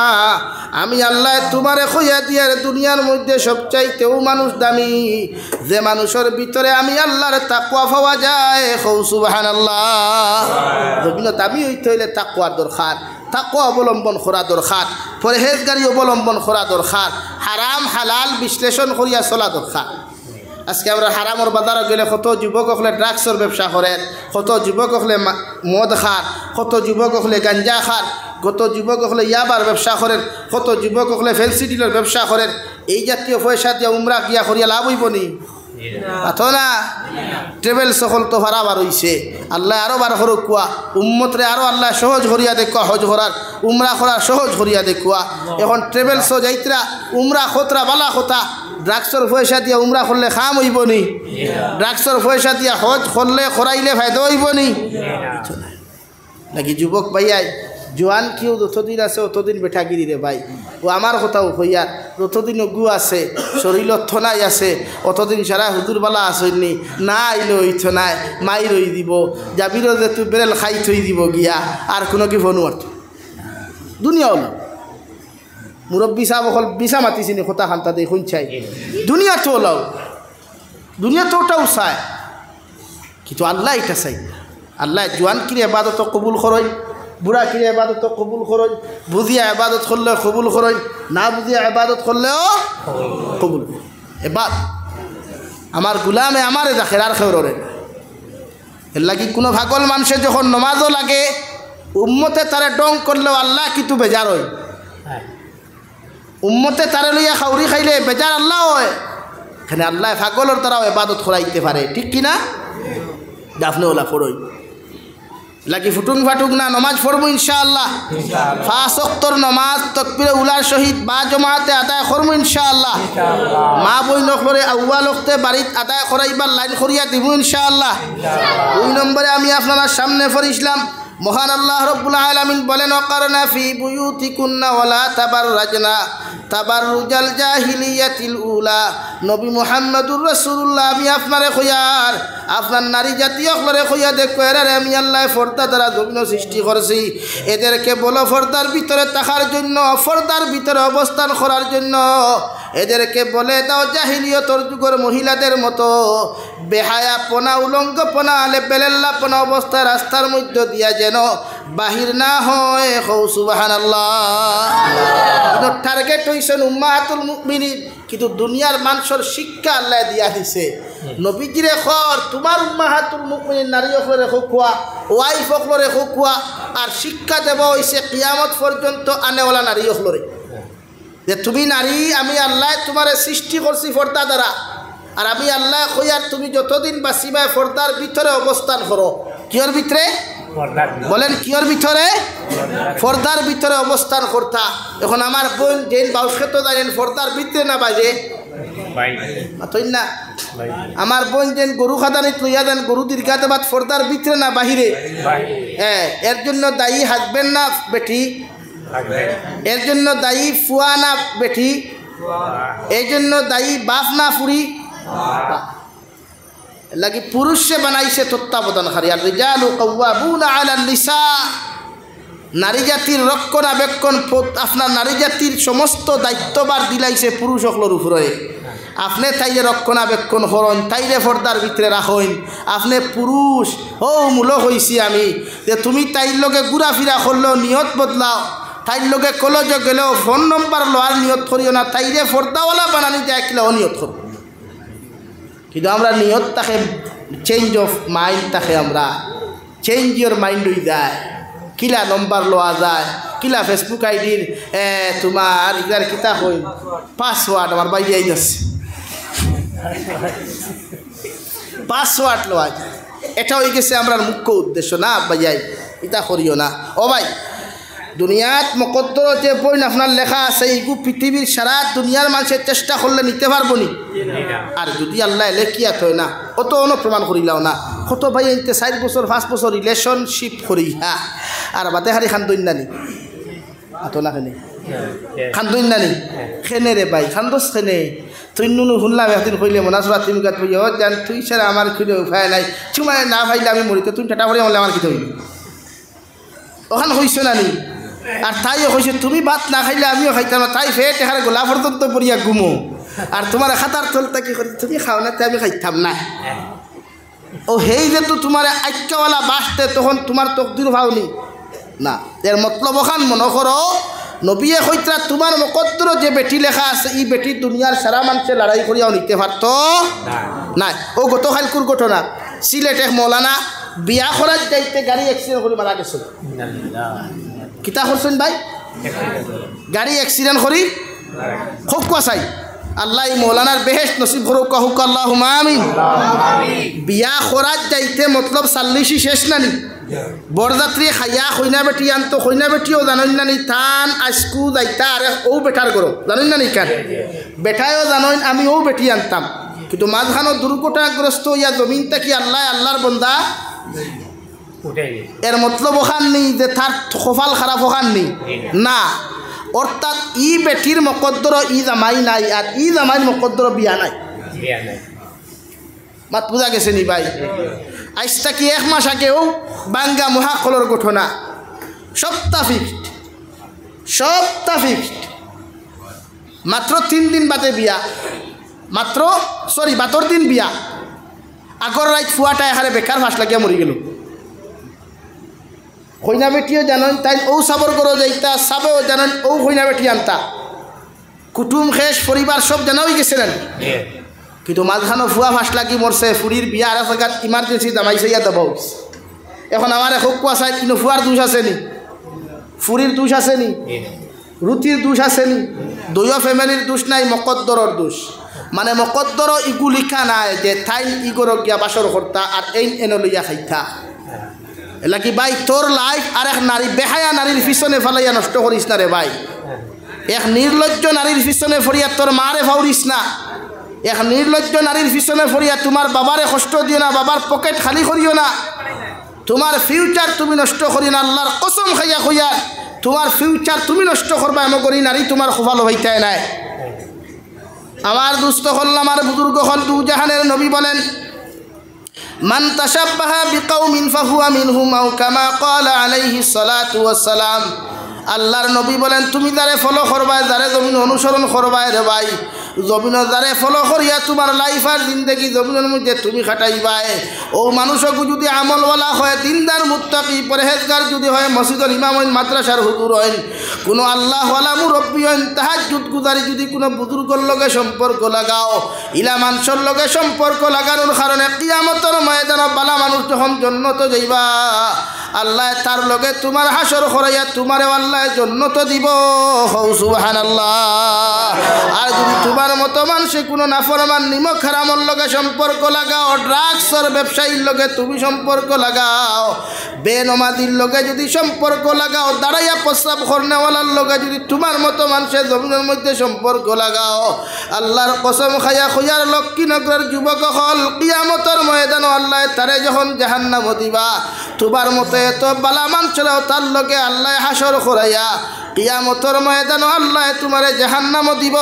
S1: আমি আল্লাহ তোমারে খুয়া দিয়ার দুনিয়ার মধ্যে সবচাইতেও মানুষ দামি যে মানুষের ভিতরে আমি আল্লাহর তাকওয়া পাওয়া যায় কও সুবহানাল্লাহ যদিও দামি হইতে হইলে তাকওয়ার দরকার তাকওয়া অবলম্বন করা দরকার পরহেজগারি অবলম্বন করা দরকার হারাম হালাল বিশ্লেষণ করিয়া চলা দরকার আজকে আমরা হারামর বাজারে গেলে কত যুবক হলে ড্রাগসের ব্যবসা করেন, কত যুবক হলে মদ খান, কত যুবক হলে গাঞ্জা খান, কত যুবক হলে ইয়াবার ব্যবসা করেন, কত যুবক হলে ফেন্সিডিলের ব্যবসা করেন। এই জাতীয় পয়সা দিয়ে উমরা গিয়া করিয়া লাভ হইব নি? আতো না। ট্রেভেল সকল তো ভাড়াবার হইছে, আল্লাহ আরো বার করুক কুয়া, উম্মতরে আরো আল্লাহ সহজ করিয়া দেখুয়া, হজ করার উমরা করার সহজ করিয়া দেখুয়া। এখন ট্রেভেলস যাইতরা উমরা খতরা বালা কথা, ড্রাগসের পয়সা দিয়ে উমরা করলে খাম হইব নি? ড্রাগসের পয়সা দিয়ে হজ করলে করাইলে ফায়দা হইব নি? নাকি যুবক ভাইয়াই জোয়ান কেউ যতদিন আছে অতদিন বেঠাগিরি রে ভাই। ও আমার কথাও হইয়া যতদিন গু আছে শরীর থনাই আছে অতদিন সারা হুজুরবালা আসেননি, না আইলে হইত নাই মাই রই দিব, যাবিরও যে তুই বেরেল খাই থই দিব গিয়া, আর কোনো কি ফোন মারত দুনিয়া হল মুরব্বী সাহেব অকল বিছা মাতিছিনি কথা খান্তা দিয়ে শুন চাই। দুনিয়া তো ওলাও, দুনিয়া তো ওটাও চায়, কিন্তু আল্লাহ এটা চাই। আল্লাহ জোয়ান কিরে আবাদত কবুল করই, বুড়া কিরে আবাদত কবুল করই, বুঝিয়া আবাদত করলে কবুল করই, না বুঝিয়া আবাদত করলেও কবুল। এবার আমার গুলামে আমারে দেখে আর খেউরে এর লাগি কোনো ভাগল মানুষের যখন নমাজও লাগে উম্মতে তারে ডং করলেও আল্লাহ কিন্তু বেজার হয়। উম্মতে তারে লইয়া খাউরি খাইলে বেজার আল্লাহ হয়, এখানে আল্লাহ ভাগলের তারাও আবাদত করাইতে পারে, ঠিক কিনা? দাফনে ওলা পড়ই লাগি ফুটুং ফাটুক না নমাজ পড়বো ইনশাআল্লাহ। 5 ওয়াক্তর নমাজ তাকবীরে উলার সহিত বা জমাতে আদায় করবো ইনশাআল্লাহ। মা বই নখরে আউয়াল ওয়াক্তে বাড়িত আদায় করাইবার লাইন করিয়া দিব ইনশাআল্লাহ। 2 নম্বরে আমি আপনার সামনে পড়িছিলাম মহান আল্লাহ রব্বুল আলামিন বলেন ওয়াকারনা ফি বুয়ুতিকুন্না ওয়ালা তাবাররাজনা তাবাররুজাল জাহিলিয়াতিল উলা। নবী মুহাম্মদুর রাসূলুল্লাহ আমি আপনারে কইয়ার আপনার নারী জাতীয় সকলে কইয়া দেখো এরারে আমি আল্লাহ পর্দা দ্বারা জমিন সৃষ্টি করছি, এদেরকে বলো পর্দার ভিতরে থাকার জন্য, পর্দার ভিতরে অবস্থান করার জন্য। এদেরকে বলে দাও জাহিলিয়তর যুগের মহিলাদের মতো বেহায়াপনা উলঙ্গপনা লেবেলেল্লাপনা অবস্থায় রাস্তার মধ্যে দিয়া যেন বাহির না হয়। সুবহানাল্লাহ। টার্গেট হইছেন উম্মাহাতুল মুমিনিন, কিন্তু দুনিয়ার মানুষের শিক্ষা আল্লাহ দিয়া দিছে। নবীজিরে খর তোমার উম্মাহাতুল মুমিনিন নারী হকলে খুয়া, ওয়াইফ হকলরে খুয়া, আর শিক্ষা দেব হইছে কিয়ামত পর্যন্ত আনেওয়ালা নারী হকলরে, যে তুমি নারী আমি আল্লাহ তোমারে সৃষ্টি করছি পর্দা দ্বারা, আর আমি আল্লাহ কইয়ার তুমি যতদিন বাঁচিবায় পর্দার ভিতরে অবস্থান করো। কিয়র ভিতরে বলেন? কিয়র ভিতরে? পর্দার ভিতরে অবস্থান করতা। এখন আমার বোন যেন বাউসকে তো জানেন পর্দার ভিতরে না বাজে না, আমার বোন যেন গরু খাদানিত লইয়া দেন গরু দীর্ঘাতে বাদ পর্দার ভিতরে না বাহিরে। হ্যাঁ, এর জন্য দায়ী হাজবেন্ড না বেটি, এর জন্য দায়ী ফুয়া না বেটি, এই জন্য দায়ী বাপ না ফুরি। লাগি পুরুষে বানাইছে তত্ত্বাবধানকারী। আর রিজালু কাওয়াবুনা আলান নিসা, নারী জাতির রক্ষণাবেক্ষণ আপনার নারী জাতির সমস্ত দায়িত্ববার দিলাইছে পুরুষ সকলের উপরে। আপনি তাইলে রক্ষণাবেক্ষণ করুন, তাইলে পর্দার ভিতরে রাখুন। আপনি পুরুষ ও মূলক হইছি আমি, যে তুমি তাইর লগে ঘুরাফিরা করলেও নিয়ত বদলাও, তাইর লগে কলেজ গেলেও ফোন নম্বর লোয়ার নিয়ত করিও না, তাইরে পর্দাওয়ালা বানানি যায় কিলেও নিয়ত করো। কিন্তু আমরা নিয়ত থাকে চেঞ্জ অফ মাইন্ড থাকে, আমরা চেঞ্জ ইয়োর মাইন্ড হয়ে যায়, কিলা নম্বর লওয়া যায়, কিলা ফেসবুক আইডির তোমার ইগার কিতা হই পাসওয়ার্ড আমার বাইরে আই যাচ্ছে, পাসওয়ার্ড লওয়া যায়। এটা হয়ে গেছে আমরা মুখ্য উদ্দেশ্য না ভাইয়াই, এটা করিও না। ও ভাই, দুনিয়াত মকদ্দর যে বই আপনার লেখা আছে এইগু পৃথিবীর সারা দুনিয়ার মানুষের চেষ্টা করলে নিতে পারবো নি? আর যদি আল্লাহ লেখিয়া থয় না অত অন প্রমাণ করিলাও না। কত ভাই এনতে 4 বছর 5 বছর রিলেশনশিপ করি, হ্যাঁ, আর বাদে হারি খান্দইন নানি আতো না খেনে খান্দইন নানি খেনে রে ভাই খান্দস খেনে তুই নুনু শুনলাম একদিন কইলে মনাসরা তুমি গাত ভাই জান তুই ছাড়া আমার খিদে উপায় নাই, চুমায় না ভাইলে আমি মরিতে তুই টাটা করে আমার খিদে হইল ওখান হইছ নানি। আর তাইও কইছে তুমি ভাত না খাইলে আমিও খাইতাম না, তাই ফেট এখানে গোলা পর্যন্ত পড়িয়া ঘুমো, আর তোমার খাতার তলতা কি করি তুমি খাও না, তাই আমি খাইতাম না। ও হেই যে তো তোমার আইক্যওয়ালা বাসতে তখন তোমার তকদির ভাওনি না। এর মতলব ওখান মনে করো নবিয়ে কইতরা তোমার মুকদ্দর যে বেটি লেখা আছে এই বেটি দুনিয়ার সারা মানুষে লড়াই করিয়াও নিতে পারতো না। ও গতকালকুর ঘটনা সিলেট এক মৌলানা বিয়া করার যাইতে গাড়ি অ্যাক্সিডেন্ট করে মারা গেছে। কিতা করছেন ভাই? গাড়ি অ্যাক্সিডেন্ট করি খুব কষাই। আল্লাহ মৌলানার বেহেশত নসিব করুক কাহুক আল্লাহুম্মা আমিন। বিয়া করার যাইতে মতলব সাল্লিশি শেষ নানি বরযাত্রী খাইয়া কইনা বেটি আনতো, কইনা বেটিও জানেন না নি থান আজকু যাইতা আরে ও বেটার করো জানেন না নি কান বেটায়ও জানেন আমি ও বেটি আনতাম, কিন্তু মাঝখানো দুর্ঘটনাগ্রস্ত ইয়া জমিন থাকি আল্লাহর বন্দা এর মতলব ওখান নেই যে তার কপাল খারাপ ওখান নেই না, অর্থাৎ ই বেটির মকদ্দর ই জামাই নাই আর ই জামাইর মকদ্দর বিয়া নাই। মাত বুঝা গেছে নি ভাই? আজ থাকি 1 মাস আগেও বাঙ্গা মহাকলর ঘটনা, সপ্তাহ ফিক্সড মাত্র 3 দিন বাদে বিয়া, মাত্র বাতর দিন বিয়া। আগর রাত ফুয়াটা এখানে বেকার ফাঁস লাগিয়া মরি গেল। কইনা বেটিও জানেন তাই ও সাবর করো যাইতা, সাবেও জানেন ও কইনা বেটি আনতা, কুটুম খেস পরিবার সব জানাই গেছিলেন, কিন্তু মাঝখানো ফুয়া ফাঁস লাগি মরছে। ফুরির বিয়া আর জায়গাত ইমার্জেন্সি দামাইছে ইয়া দাবাও। এখন আমার খুব কুয়াশায় কিন্তু ফুয়ার দোষ আছে নি, ফুরির দোষ আছে নি, রুটির দোষ আছে নি, দুইও ফ্যামিলির দোষ নাই, মকদ্দরর দোষ। মানে মকদ্দর ইগু লিখা নাই যে থাইন ইগর গিয়া বাসর কর্তা আর এই এনে লইয়া খাইতা এলাকি ভাই। তোর লাইফ আর এক নারী বেহায়া নারীর পিছনে ফেলাইয়া নষ্ট করিস না রে ভাই। এক নির্লজ্জ নারীর পিছনে ফরিয়া তোর মারে ফাউরিস না। এক নির্লজ্জ নারীর পিছনে ফরিয়া তোমার বাবারে কষ্ট দিও না, বাবার পকেট খালি করিও না। তোমার ফিউচার তুমি নষ্ট করি না, আল্লাহর কসম খাইয়া খুইয়া তোমার ফিউচার তুমি নষ্ট করবা এমন করি নারী তোমার খোফালো হইতায় নাই। আমার দুস্থ হল আমার বুজুর্গ হল দু জাহানের নবী বলেন মান তাশাব্বাহা বিকাউমিন ফাহুয়া মিনহুম আও কামা ক্বালা আলাইহিস সালাতু ওয়াস সালাম। আল্লাহর নবী বলেন তুমি যারে ফলো করবাই, যারে জমিন অনুসরণ করবাই রে ভাই, জমিন যারে ফলো করিয়া তোমার লাইফ আর জিন্দগি জমিনের মধ্যে তুমি খাটাইবাই, ও মানুষকে যদি আমলওয়ালা হয়, দিনদার মুত্তাকি পরহেজগার যদি হয়, মসজিদের ইমাম হইন, মাদ্রাসার হুজুর হইন, কোনো আল্লাহওয়ালা মুরব্বী হইন, তাহাজ্জুদ গুজারি যদি কোনো বুজুর্গর লগে সম্পর্ক লাগাও, ইলা মানুষের লগে সম্পর্ক লাগানোর কারণে কিয়ামতের ময়দানে বালা মানুষ যখন জান্নাতে যাইবা, আল্লাহ তার লগে তোমার হাসর করাইয়া তোমারে আল্লাহ জান্নাত দিব। সুবহানাল্লাহ। আর যদি তোমার মতো মানুষে কোনো নাফরমান নিমক হারামর লগে সম্পর্ক লাগাও, ড্রাগসের ব্যবসায়ীর লগে তুমি সম্পর্ক লাগাও, বেনমাদির লগে যদি সম্পর্ক লাগাও, দাঁড়াইয়া প্রস্রাব করনেওয়ালার লগে যদি তোমার মতো মানুষের জমিনের মধ্যে সম্পর্ক লাগাও, আল্লাহর কসম খাইয়া খুঁয়ার লক্ষ্মীনগরের যুবক হল কিয়ামতের ময়দানে আল্লাহ তারে যখন জাহান্নাম দিবা, তোমার মতো এত বালা মানুষরাও তার লগে আল্লাহ হাসর করাইয়া কিয়ামতের ময়দানে আল্লাহ তোমারে জাহান্নাম দিব।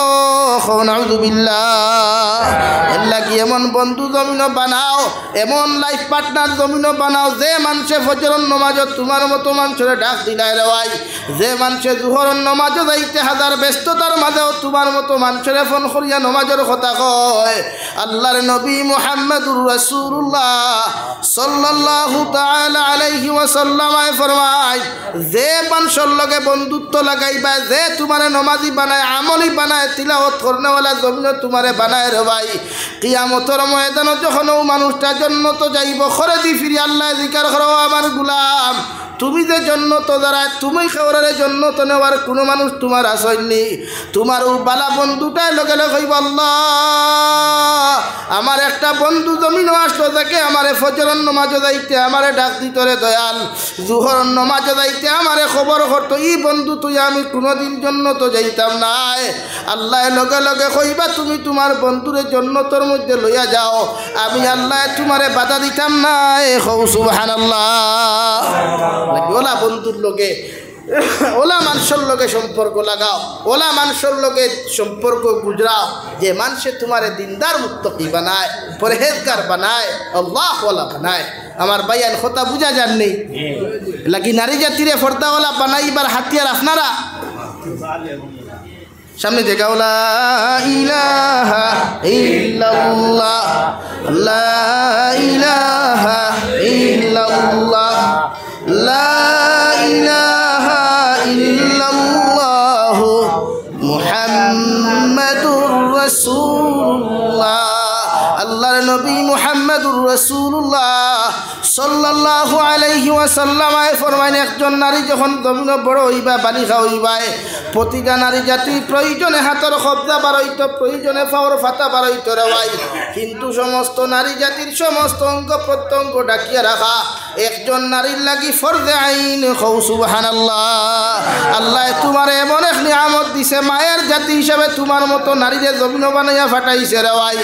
S1: নাউযুবিল্লাহ। আল্লাহ কি এমন বন্ধু জমিন বানাও, এমন লাইফ পার্টনার জমিন বানাও যে মানুষে ফজরের নামাজত তোমার মতো মানুষের ডাক দিলাই রে ভাই, যে মানুষে জোহরের নামাজে যাইতে হাজার ব্যস্ততার মাঝেও তোমার মতো মানুষের ফোন করিয়া নামাজের কথা কয়। আল্লাহর নবী মুহাম্মদুর রাসূলুল্লাহ সাল্লাল্লাহু তাআলা আলাইহি ওয়াসাল্লাম ফরমায়, যে মানুষের লগে বন্ধুত্ব লাগাইবা, যে তোমারে নমাজি বানায়, আমলি বানায়, তিলাওয়াত করনেওয়ালা জমিন তোমারে বানায় রে ভাই, কিয়ামতের ময়দানে যখন ও মানুষটা জান্নাত যাইব, খরে দি ফিরি আল্লাহ জিকির করো আমার গোলাম, তুমি যে জন্নত দাঁড়ায় তুমি খাওয়ারে জন্নত নেওয়ার কোনো মানুষ তোমার আসেননি। তোমার ও বালা বন্ধুটাই লগে লগে কইব আল্লাহ আমার একটা বন্ধু জমিন আসলো যাকে আমারে ফজরের নামাজে যাইতে আমারে ডাক দিত রে দয়াল, জোহরের নামাজে যাইতে আমারে খবর করতো, ই বন্ধু তুই আমি কোনোদিন জন্নত যাইতাম নাই। আল্লাহ লগে লগে কইবা তুমি তোমার বন্ধুরে জন্নতর মধ্যে লইয়া যাও, আমি আল্লাহ তোমারে বাধা দিতাম নাই। সুবহানাল্লাহ। ওলা বন্ধুর লগে ওলা মানুষের লগে সম্পর্ক লাগাও, ওলা মানুষের লগে সম্পর্ক গুজরাও যে মানুষে তোমারে দিনদার মুত্তাকি বানায়, পরহেজগার বানায়, আল্লাহওয়ালা বানায়। আমার ভাইয়ান কথা বুঝা যাননি লাগি নারী জাতিরে ফর্দাওয়ালা বানাইবার হাতিয়ার আপনারা সামনে দেখা লা ইলাহা ইল্লাল্লাহ, লা ইলাহা ইল্লাল্লাহ, লা ইলাহা ইল্লাল্লাহ, রাসূলুল্লাহ সাল্লাল্লাহু আলাইহি ওয়াসাল্লাম ফরমাইন একজন নারী যখন জমিন বড় হইবা বালিকা হইবা প্রতিটা নারী জাতি প্রয়োজনে হাতের কবজা বাড়াইত প্রয়োজনে পাওয়ার ফাটা বাড়াইত রে ভাই কিন্তু সমস্ত নারী জাতির সমস্ত অঙ্গ প্রত্যঙ্গ ডাকিয়া রাখা একজন নারীর লাগি ফরজে আইন কও সুবহানাল্লাহ আল্লাহ তোমার এমন এক নিয়ামত দিছে মায়ের জাতি হিসাবে তোমার মতো নারীরে জমিন বানাইয়া ফাটাইছে রে ভাই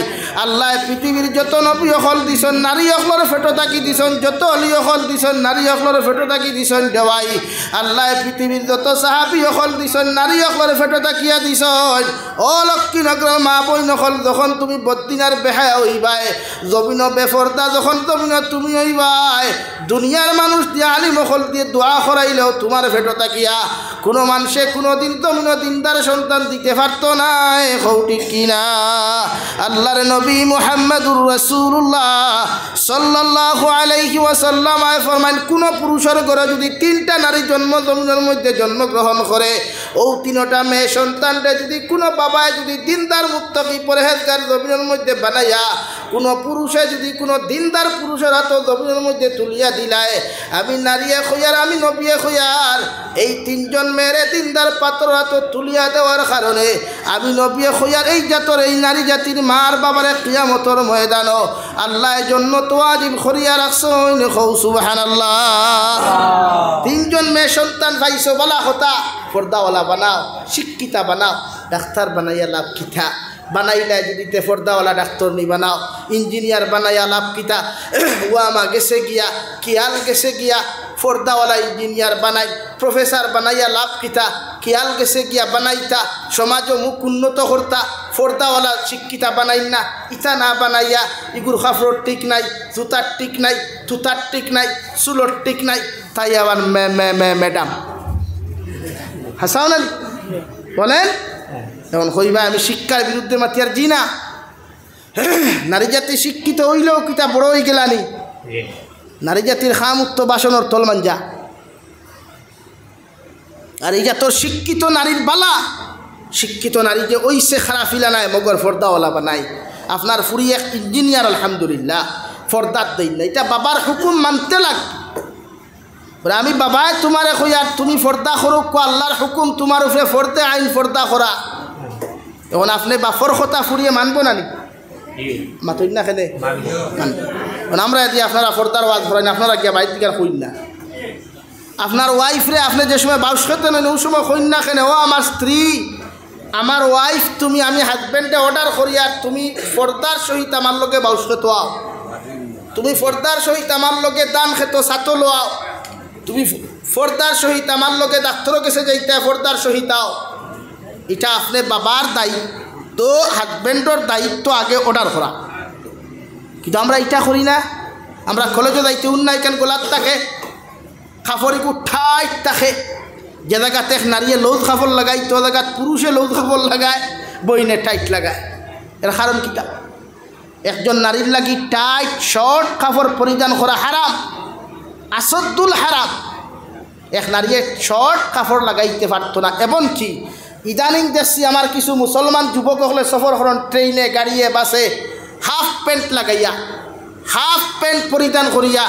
S1: আল্লাহ পৃথিবীর যত নবী হল দিছন নারী হকলর ফেটো থাকি দিছন যত অলি হল দিছন নারী হকলর ফেটো থাকি দিছন রে ভাই আল্লাহ পৃথিবীর যত সাহাবী হল দিছন নারী হকলর ফেটো থাকিয়া দিছন ও লক্ষ্মীনগর মা বই নকল যখন তুমি বদ্দিনার বেহায়া হইবাই জমিন বেফরদা যখন জমিন তুমি হইবাই দুনিয়ার মানুষ দিয়ে আলিম হল দিয়ে দোয়া করাইলেও তোমার ফেটো থাকিয়া কোনো মানুষে কোনোদিন জমিন দিনদার সন্তান দিতে পারত নাই কৌটি কিনা আল্লাহর নবী মুহাম্মদুর রাসূলুল্লাহ সাল্লাল্লাহু আলাইহি ওয়াসাল্লাম ফরমান কোন পুরুষের ঘরে যদি তিনটা নারী জন্ম জমিনের মধ্যে জন্মগ্রহণ করে ও তিনটা মেয়ে সন্তানরে যদি কোনো বাবায় যদি দিনদার মুত্তাকি পরহেজগার জমিনের মধ্যে বানাইয়া কোনো পুরুষে যদি কোনো দিনদার পুরুষের হাত জমিনের মধ্যে তুলিয়া দিলায় আমি নারীয়ে খইয়ার আমি নবিয়ে খইয়ার এই তিনজন মেয়েরে দিনদার পাত্র হাত তুলিয়া দেওয়ার কারণে আমি নবিয়ে খইয়ার এই জাতর এই নারী জাতির মার বাবারে কিয়ামতর ময়দানও আল্লাহ জন্য তো ওয়াজিব করিয়া রাখছেন কও সুবহানাল্লাহ তিনজন মেয়ে সন্তান পাইছো বলা হতা পর্দাওয়ালা বানাও শিক্ষিতা বানাও ডাক্তার বানাইয়া লাভ কিতা বানাইলে যদি তে পর্দাওয়ালা ডাক্তার নি বানাও ইঞ্জিনিয়ার বানাইয়া লাভ কিতা ওয়ামা গেছে গিয়া কিয়াল গেছে গিয়া পর্দাওয়ালা ইঞ্জিনিয়ার বানাই প্রফেসর বানাইয়া লাভ কিতা কিয়াল গেছে গিয়া বানাইতা সমাজও মুখ উন্নত করতা পর্দাওয়ালা শিক্ষিতা বানাই না ইটা না বানাইয়া ইগুর খাফরর ঠিক নাই জুতার ঠিক নাই থুতার ঠিক নাই চুলোর ঠিক নাই তাই আবার ম্যাডাম হাসাও না বলেন এখন কইবা আমি শিক্ষার বিরুদ্ধে মাতিয়ার জি না নারী জাতি শিক্ষিত হইলেও কিতা বড় হয়ে গেলানি নারী জাতির খামুক্ত বাসনের তল মাঞ্জা আর এই জাতর শিক্ষিত নারীর বালা শিক্ষিত নারী যে ওইসে খারাপিলা নাই মগর ফর্দাওয়ালা বা নাই আপনার ফুরি এক ইঞ্জিনিয়ার আলহামদুলিল্লাহ ফর্দার দেই না এটা বাবার হুকুম মানতে লাগবে বলে আমি বাবায় তোমারে কইয়ার তুমি ফর্দা করুক আল্লাহর হুকুম তোমার উপরে ফর্দে আইন ফর্দা করা এখন আপনি বাপর কথা ফুরিয়ে মানব না নি মাতই না খেলে মানব আমরা যদি আপনারা ফর্দার ওয়াজ করেন আপনারা গিয়া বাইর থেকে কইন না আপনার ওয়াইফরে আপনি যে সময় বাউস খেতে নেন ওই সময় কইন না কেন ও আমার স্ত্রী আমার ওয়াইফ তুমি আমি হাজব্যান্ডে অর্ডার করি আর তুমি ফর্দার সহিত আমার লোকে বাউস খেতো আও তুমি ফর্দার সহিত আমার লোকে দান খেতো সাতো লোয়াও তুমি ফর্দার সহিত আমার লোকে ডাক্তারও কাছে যাইতে ফর্দার সহিত আও এটা আপনি বাবার দায়িত্ব হাজব্যান্ডর দায়িত্ব আগে অর্ডার করা কিন্তু আমরা এটা করি না আমরা কলেজে যাইতে উন্নয় কেন গোলার থাকে খাফরিকু ঠাইট থাকে যে জায়গাতে নারীয়ে লৌদ খাফর লাগায় তো জায়গাত পুরুষে লৌদ খাফর লাগায় বইনে টাইট লাগায় এর কারণ কিটা একজন নারীর লাগি টাইট শর্ট কাপড় পরিধান করা হারাম আসদ্দুল হারাম এক নারীয়ে শর্ট কাপড় লাগাইতে পারত না এমনকি ইদানিং দেখছি আমার কিছু মুসলমান যুবক হলে সফর করেন ট্রেনে গাড়িয়ে বাসে হাফ প্যান্ট লাগাইয়া হাফ প্যান্ট পরিধান করিয়া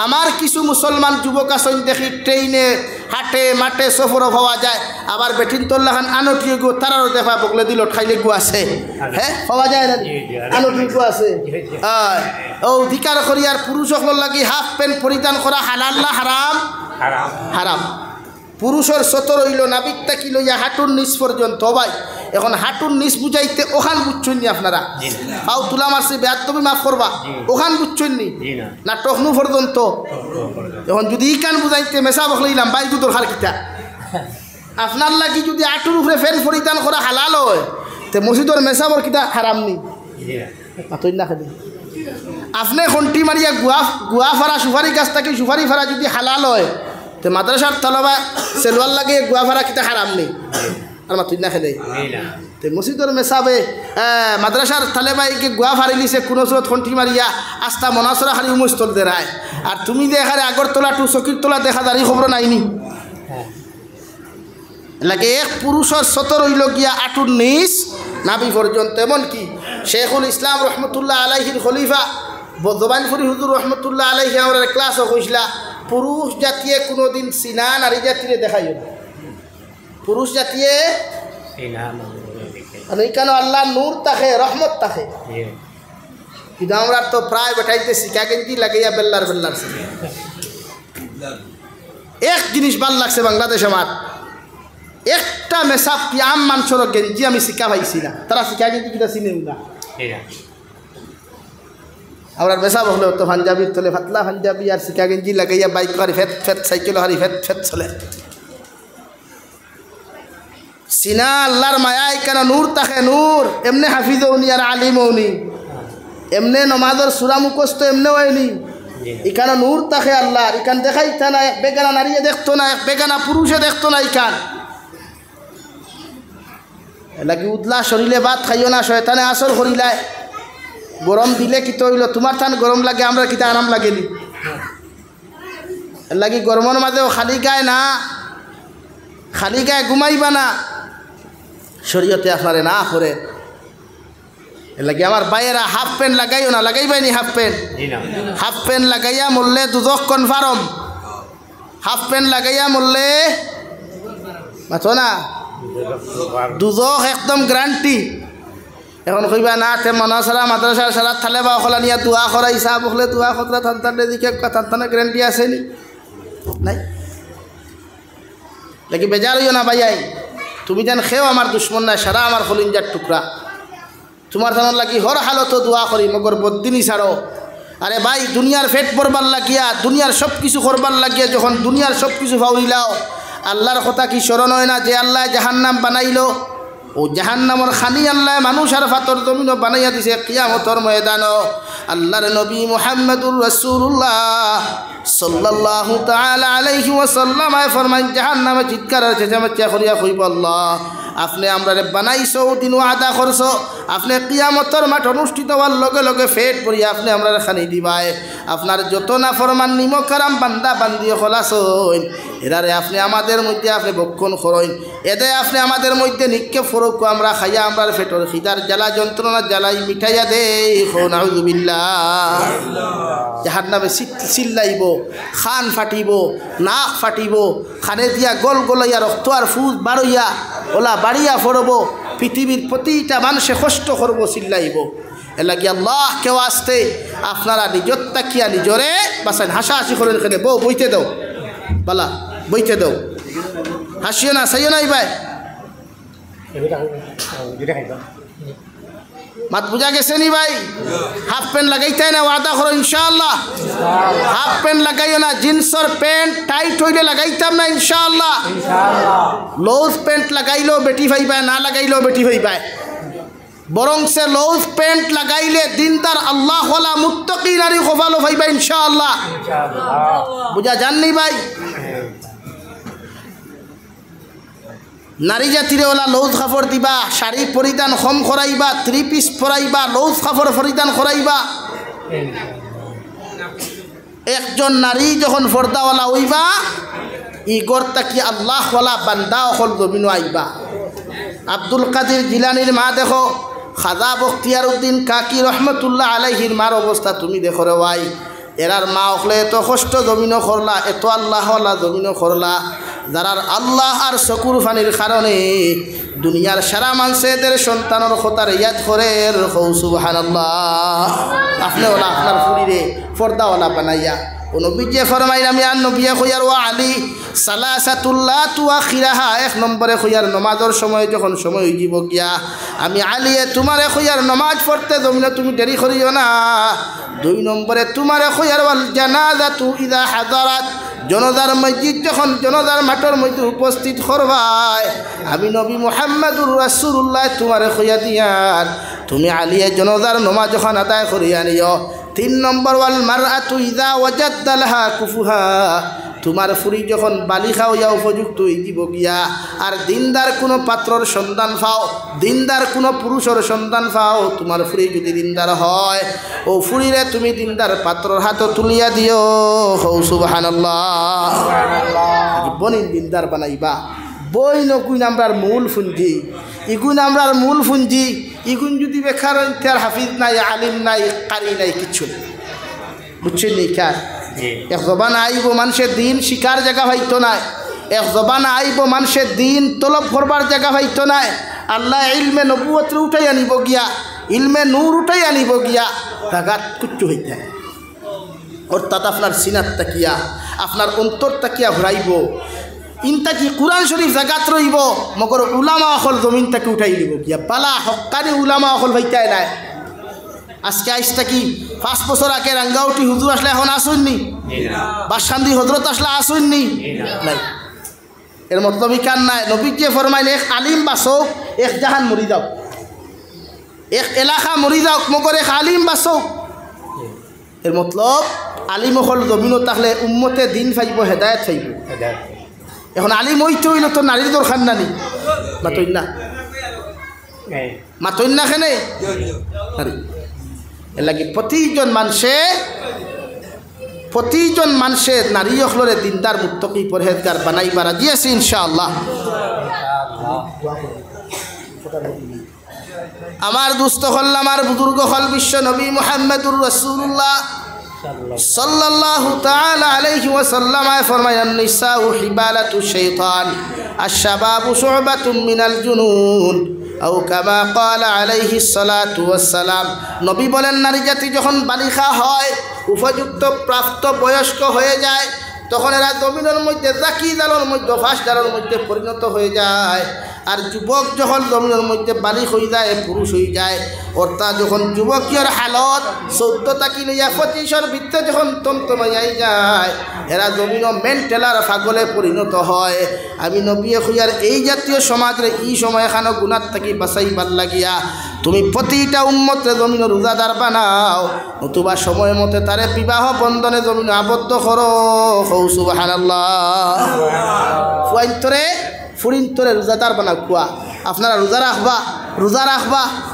S1: আমার কিছু মুসলমান যুবক আছেন দেখি ট্রেনে হাটে মাঠে সফর হওয়া যায় আবার বেটিন তোল্লাখান আনটি গো তারারও দেখা বকলে দিল খাইলে গু আছে হ্যাঁ হওয়া যায় না আনটি গু আছে ও অধিকার করিয়ার পুরুষ সকল লাগি হাফ প্যান্ট পরিধান করা হালাল না হারাম হারাম পুরুষের সতর হইল নাবিকটা কি লইয়া হাঁটুর নিচ পর্যন্ত ভাই এখন হাঁটুর নিচ বুঝাইতে ওখান বুঝছেন নি আপনারা পাও তুলা মারছি বেয়ার তুমি মাফ করবা ওখান বুঝছেন নি না টকনু পর্যন্ত এখন যদি ই কান বুঝাইতে মেশা বকলাইলাম বাই দুটোর খার কিতা আপনার লাগি যদি হাঁটুর উপরে ফ্যান পরিধান করা হালাল হয় তো মসজিদর মেশাবর কিতা হারাম নি মাতই না খেলে আপনি খন্টি মারিয়া গুয়া ফারা সুপারি গাছ থাকে সুপারি ফারা যদি হালাল হয় তো মাদ্রাসার তলবা সেলওয়ার লাগে গুয়া ফারা কিতা হারাম নেই আর মাতুই না খেলে তো মসজিদর মেসাবে মাদ্রাসার তালেবাইকে গুয়া ফারিলিছে কোনো স্রোত খন্টি মারিয়া আস্তা মনাসরা হারি উমস্তল দেরায় আর তুমি দেখারে আগরতলা টু চকির তোলা দেখা দাঁড়ি খবর নাইনি লাগে এক পুরুষের সতর হইল গিয়া আটুর নিচ নাবি পর্যন্ত এমনকি শেখুল ইসলাম রহমতুল্লাহ আলাইহির খলিফা জবানপুরি হুজুর রহমতুল্লাহ আলাইহি আমার ক্লাসও কইসলা পুরুষ জাতিয়ে কোনোদিন সিনা নারী জাতিরে দেখাইও না পুরুষ জাতিয়ে কেন আল্লাহ নূর তাকে রহমত তাকে কিন্তু আমরা তো প্রায় বেটাইতে শিখা গেঞ্জি লাগাইয়া বেল্লার এক জিনিস ভাল লাগছে বাংলাদেশ আমার একটা মেসাপ কি আম মানুষের গেঞ্জি আমি শিখা পাইছি না তারা শিখা গেঞ্জি কিনা চিনেও না আমরা মেসাপ হলে তো পাঞ্জাবির তোলে ফাতলা পাঞ্জাবি আর শিখা গেঞ্জি লাগাইয়া বাইক হারি ফেট ফেট সাইকেল হারি ফেট ফেট চলে সিনা আল্লাহর মায়ায় কেন নূর তাকে নূর এমনি হাফিজ উনি আর আলিম উনি এমনি নমাজের সুরা মুখস্থ এমনি হয়নি এখানে নূর তাকে আল্লাহর এখান দেখাইতা না এক বেগানা নারীয়ে দেখতো না এক বেগানা পুরুষে দেখতো না এখান লাগি উদলা শরীরে ভাত খাইও না শয়তানে আসর করিলায় গরম দিলে কি তৈল তোমার থান গরম লাগে আমরা কিতা আরাম লাগেনি লাগি গরমের মাঝেও খালি গায়ে না খালি গায়ে ঘুমাইবা না শরীয়তে আপনারে না করে লাগে আমার বাইরা হাফ প্যান্ট লাগাইও না লাগাইবাইনি হাফ প্যান্ট লাগাইয়া মরলে দুদক কনফার্ম হাফ প্যান্ট লাগাইয়া মরলে মাথো না দুদক একদম গ্যারান্টি এখন কইবা না তে মনাসারা মাদ্রাসার সারা থালে বা ওখলা নিয়া দোয়া করা হিসাব হলে দোয়া খতরা থানতানে দিকে থানতানে গ্যারান্টি আসেনি নাই লাগি বেজার হইও না ভাইয়াই তুমি যেন খেও আমার দুশ্মন নাই সারা আমার খলিঞ্জার টুকরা তোমার জানার লাগি হর হালত দোয়া করি মগর বদিনী ছাড়ো আরে ভাই দুনিয়ার ফেট পড়বার লাগিয়া দুনিয়ার সব কিছু করবার লাগিয়া যখন দুনিয়ার সব কিছু ফাউরিলাও আল্লাহর কথা কি স্মরণ হয় না যে আল্লাহ জাহান্নাম বানাইল ও জাহান্নামর খানি আল্লাহ মানুষ আর ফাতর জমিনও বানাইয়া দিছে কিয়ামতর ময়দানও আল্লাহর নবী মুহাম্মদুর রাসূলুল্লাহ সাল্লাল্লাহু তাআলা আলাইহি ওয়াসাল্লাম ফরমান জাহান্নামে চিৎকার আর চেঁচামেচি করিয়া কইব আল্লাহ আপনি আমরারে বানাইছো দিন ওয়াদা করছো আপনি কিয়ামতর মাঠ অনুষ্ঠিত হওয়ার লগে লগে ফেট পড়িয়া আপনি আমরারে খানি দিবাই আপনার যত না ফরমান নিমক কারাম বান্দা বান্দিও খলাসইন এরারে আপনি আমাদের মধ্যে আপনি বক্ষণ করইন এদে আপনি আমাদের মধ্যে নিক্ষেপ ফরক আমরা খাইয়া আমরার ফেটর খিদার জ্বালা যন্ত্রণা জ্বালাই মিঠাইয়া দেই নাউযুবিল্লাহ জাহান্নামে চিল্লাইব খান ফাটিব নাক ফাটিব খানে দিয়া গল গলাইয়া রক্ত আর ফুজ বাড়ইয়া ওলা বাড়িয়া ফরব পৃথিবীর প্রতিটা মানুষে কষ্ট করব চিল্লাইব এলাকি আল্লাহ কেউ আসতে আপনারা নিজর তাকিয়া নিজরে বাসায় হাসাহাসি করেন এখানে বউ বইতে দাও বালা বইতে দাও হাসিও না সাইও নাই ভাই মাত বুঝা গেছে নি ভাই হাফ প্যান্ট লাগাইতে না ওয়াদা করো ইনশাআল্লাহ হাফ প্যান্ট লাগাইও না জিন্সর প্যান্ট টাইট হইলে লাগাইতাম না ইনশাআল্লাহ লুজ প্যান্ট লাগাইলেও বেটি ভাইবা না লাগাইলেও বেটি ভাইবা বরং সে লুজ প্যান্ট লাগাইলে দিনদার আল্লাহ ওয়ালা মুত্তাকি নারী খোফালো ভাইবা ইনশাআল্লাহ বুঝা জাননি ভাই নারী জাতিরে ওলা লৌজ কাপড় দিবা শাড়ি পরিধান কম করাইবা 3 পিস পরাইবা লৌজ কাপড় পরিধান করাইবা একজন নারী যখন পর্দাওয়ালা হইবা ই গড়তা কি আল্লাহ ওয়ালা বান্দা অকল জমিনো আইবা আব্দুল কাদের জিলানির মা দেখো খাজা বখতিয়ার উদ্দিন কাকি রহমতুল্লাহ আলাইহির মার অবস্থা তুমি দেখো রে ভাই এরার মা অকলে এত কষ্ট জমিনো করলা এত আল্লাহ ওয়ালা জমিনো করলা যারার আল্লাহ আর চকুর ফানির কারণে দুনিয়ার সারা মানুষের সন্তানের কথার ইয়াদ করে সুবহানাল্লাহ আপনি ওলা আপনার ফুরিরে পর্দাওয়ালা বানাইয়া ও নবীজি ফরমাইন আমি আর নবিয়া কইয়ার ওয়া আলী সালাসাতুল্লাহ তুআখিরাহা এক নম্বরে কইয়ার নামাজের সময় যখন সময় হইব গিয়া আমি আলিয়ে তোমারে কইয়ার নামাজ পড়তে জমিনে তুমি দেরি করিও না 2 নম্বরে তোমারে কইয়ার ওয়াল জানাজাতু ইযা হাদারাত জনতার মসজিদ যখন জনতার মাঠের মধ্যে উপস্থিত করবাই আমি নবী মুহাম্মদুর রাসূলুল্লাহ তোমারে কইয়া দিয়ার তুমি আলিয়ে জনতার নামাজ যখন আদায় করিয়া নিও 3 নম্বর ওয়াল মারআতু ইযা ওয়াজাদা লাহা কুফুহা তোমার ফুরি যখন বালিখা হইয়া উপযুক্ত হইব গিয়া আর দিনদার কোনো পাত্রর সন্ধান পাও দিনদার কোনো পুরুষের সন্ধান পাও তোমার ফুরি যদি দিনদার হয় ও ফুরিরে তুমি দিনদার পাত্রর হাত তুলিয়া দিও সুবহানাল্লাহ বনি দিনদার বানাইবা বই নকুইন আমরার মূল ফুঞ্জি ইগুন আমরার মূল ফুঞ্জি ইগুন যদি বেকার তার হাফিজ নাই আলিম নাই কারি নাই কিচ্ছু বুঝছেন নি কার এক জবান আইব মানুষের দিন শিকার জায়গা হইতো না এক জবান আইব মানুষের দিন তলব করবার জায়গা হইতো না আল্লাহ ইলমে নবুয়ত উঠাই আনিব গিয়া ইলমে নূর উঠাই আনিব গিয়া জাগাত কুচ্ছু হইতে অর্থাৎ আপনার সিনাত তাকিয়া আপনার অন্তর তাকিয়া ঘুরাইব ইনতা কি কুরআন শরীফ জাগাত রইব মগর উলামা অকল জমিন তাকে উঠাই দিব গিয়া পালা হক্কানি উলামা অকল হইতে নাই আজকে আইসটা কি 5 বছর আগে রাঙ্গাউটি হুজুর আসলে এখন আসুননি বাসকান্দি হজরত আসলে আসুননি নাই এর মতলব কান নাই নবী কে ফরমাইন এক আলিম বাসো এক জাহান মরি যাও এক এলাকা মরি যাও মগর এক আলিম বাসো এর মতলব আলিম হল জমিন থাকলে উম্মতে দিন পাইব হেদায়েত পাইব এখন আলিম হইতে হইল তো নারীর দরকার নানি মাতই না মাতই না কেনে এর লাগি প্রতিজন মানুষে নারী অখলরে দিনদার মুত্তকি পরহেজগার বানাইবার রাজি আছে ইনশাআল্লাহ আমার দুস্থ হল আমার বুজুর্গ হল বিশ্ব নবী মুহাম্মদুর রাসূলুল্লাহ সাল্লাল্লাহু তাআলা আলাইহি ওয়াসাল্লাম ফরমায়ান নিসাউ হিবালাতু শাইতান আশ-শাবাবু শু'বাতুম মিনাল জুনুন আও কামা ক্বালা আলাইহিস সালাতু ওয়াসসালাম নবী বলেন নারী জাতি যখন বালিকা হয় উপযুক্ত প্রাপ্ত বয়স্ক হয়ে যায় তখন এরা জমিনের মধ্যে জাকি জালের মধ্যে ফাঁস জালের মধ্যে পরিণত হয়ে যায় আর যুবক যখন জমিনের মধ্যে বালিক হয়ে যায় পুরুষ হয়ে যায় অর্থাৎ যখন যুবকের হালত 14 থেকে 25-এর ভিতরে যখন তন্তমাই যায় এরা জমিন মেন্টালার পাগলে পরিণত হয় আমি নবী খুঁয়ার এই জাতীয় সমাজের এই সময় এখানে গুণার থেকে বাঁচাইবার লাগিয়া তুমি প্রতিটা উম্মতে জমিন রোজাদার বানাও নতুবা সময় মতে তারে বিবাহ বন্ধনে জমিন আবদ্ধ করো সুবহানাল্লাহ ফুয়াইন্তরে ফুরিন্তরে রোজাদার বানাও কুয়া আপনারা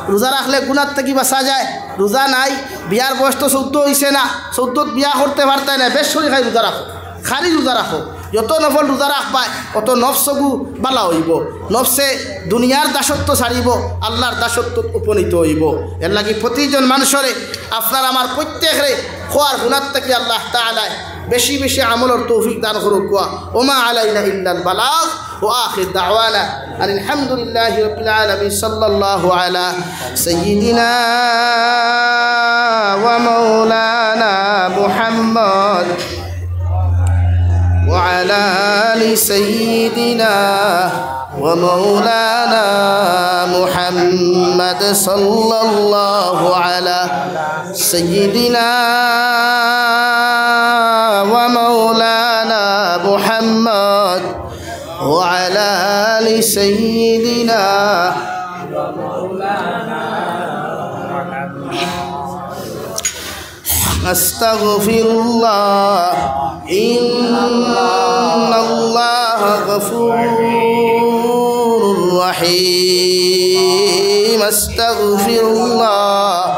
S1: রোজা রাখলে গুণার থেকে বাঁচা যায় রোজা নাই বিয়ার বয়স তো 14 হয়েছে না 14 বিয়া করতে পারতে না বেশ শরীর খাই রোজা রাখো খালি রোজা রাখো যত নফল রোজা রাখবায় অত নফসগু বালা হইব নফসে দুনিয়ার দাসত্ব ছাড়িব আল্লাহর দাসত্ব উপনীত হইব এর লাগি প্রতিজন মানুষরে আপনার আমার প্রত্যেকরে খোয়ার গুণার থেকে আল্লাহ তাআলা বেশি বেশি আমলের তৌফিক দান করুক ওমা আলাইনা ইল্লাল বালাগ ওয়া আখির দাওয়ানা আলহামদুলিল্লাহি রাব্বিল আলামিন সাল্লাল্লাহু আলা সাইয়্যিদিনা ওয়া মাওলানা মুহাম্মদ ওয়া আলা আলি সাইয়্যিদিনা ওয়া মাওলানা মুহাম্মদ সাল্লাল্লাহু আলা সাইয়্যিদিনা ومولانا محمد وعلى آل سيدنا أستغفر الله إن الله غفور رحيم أستغفر الله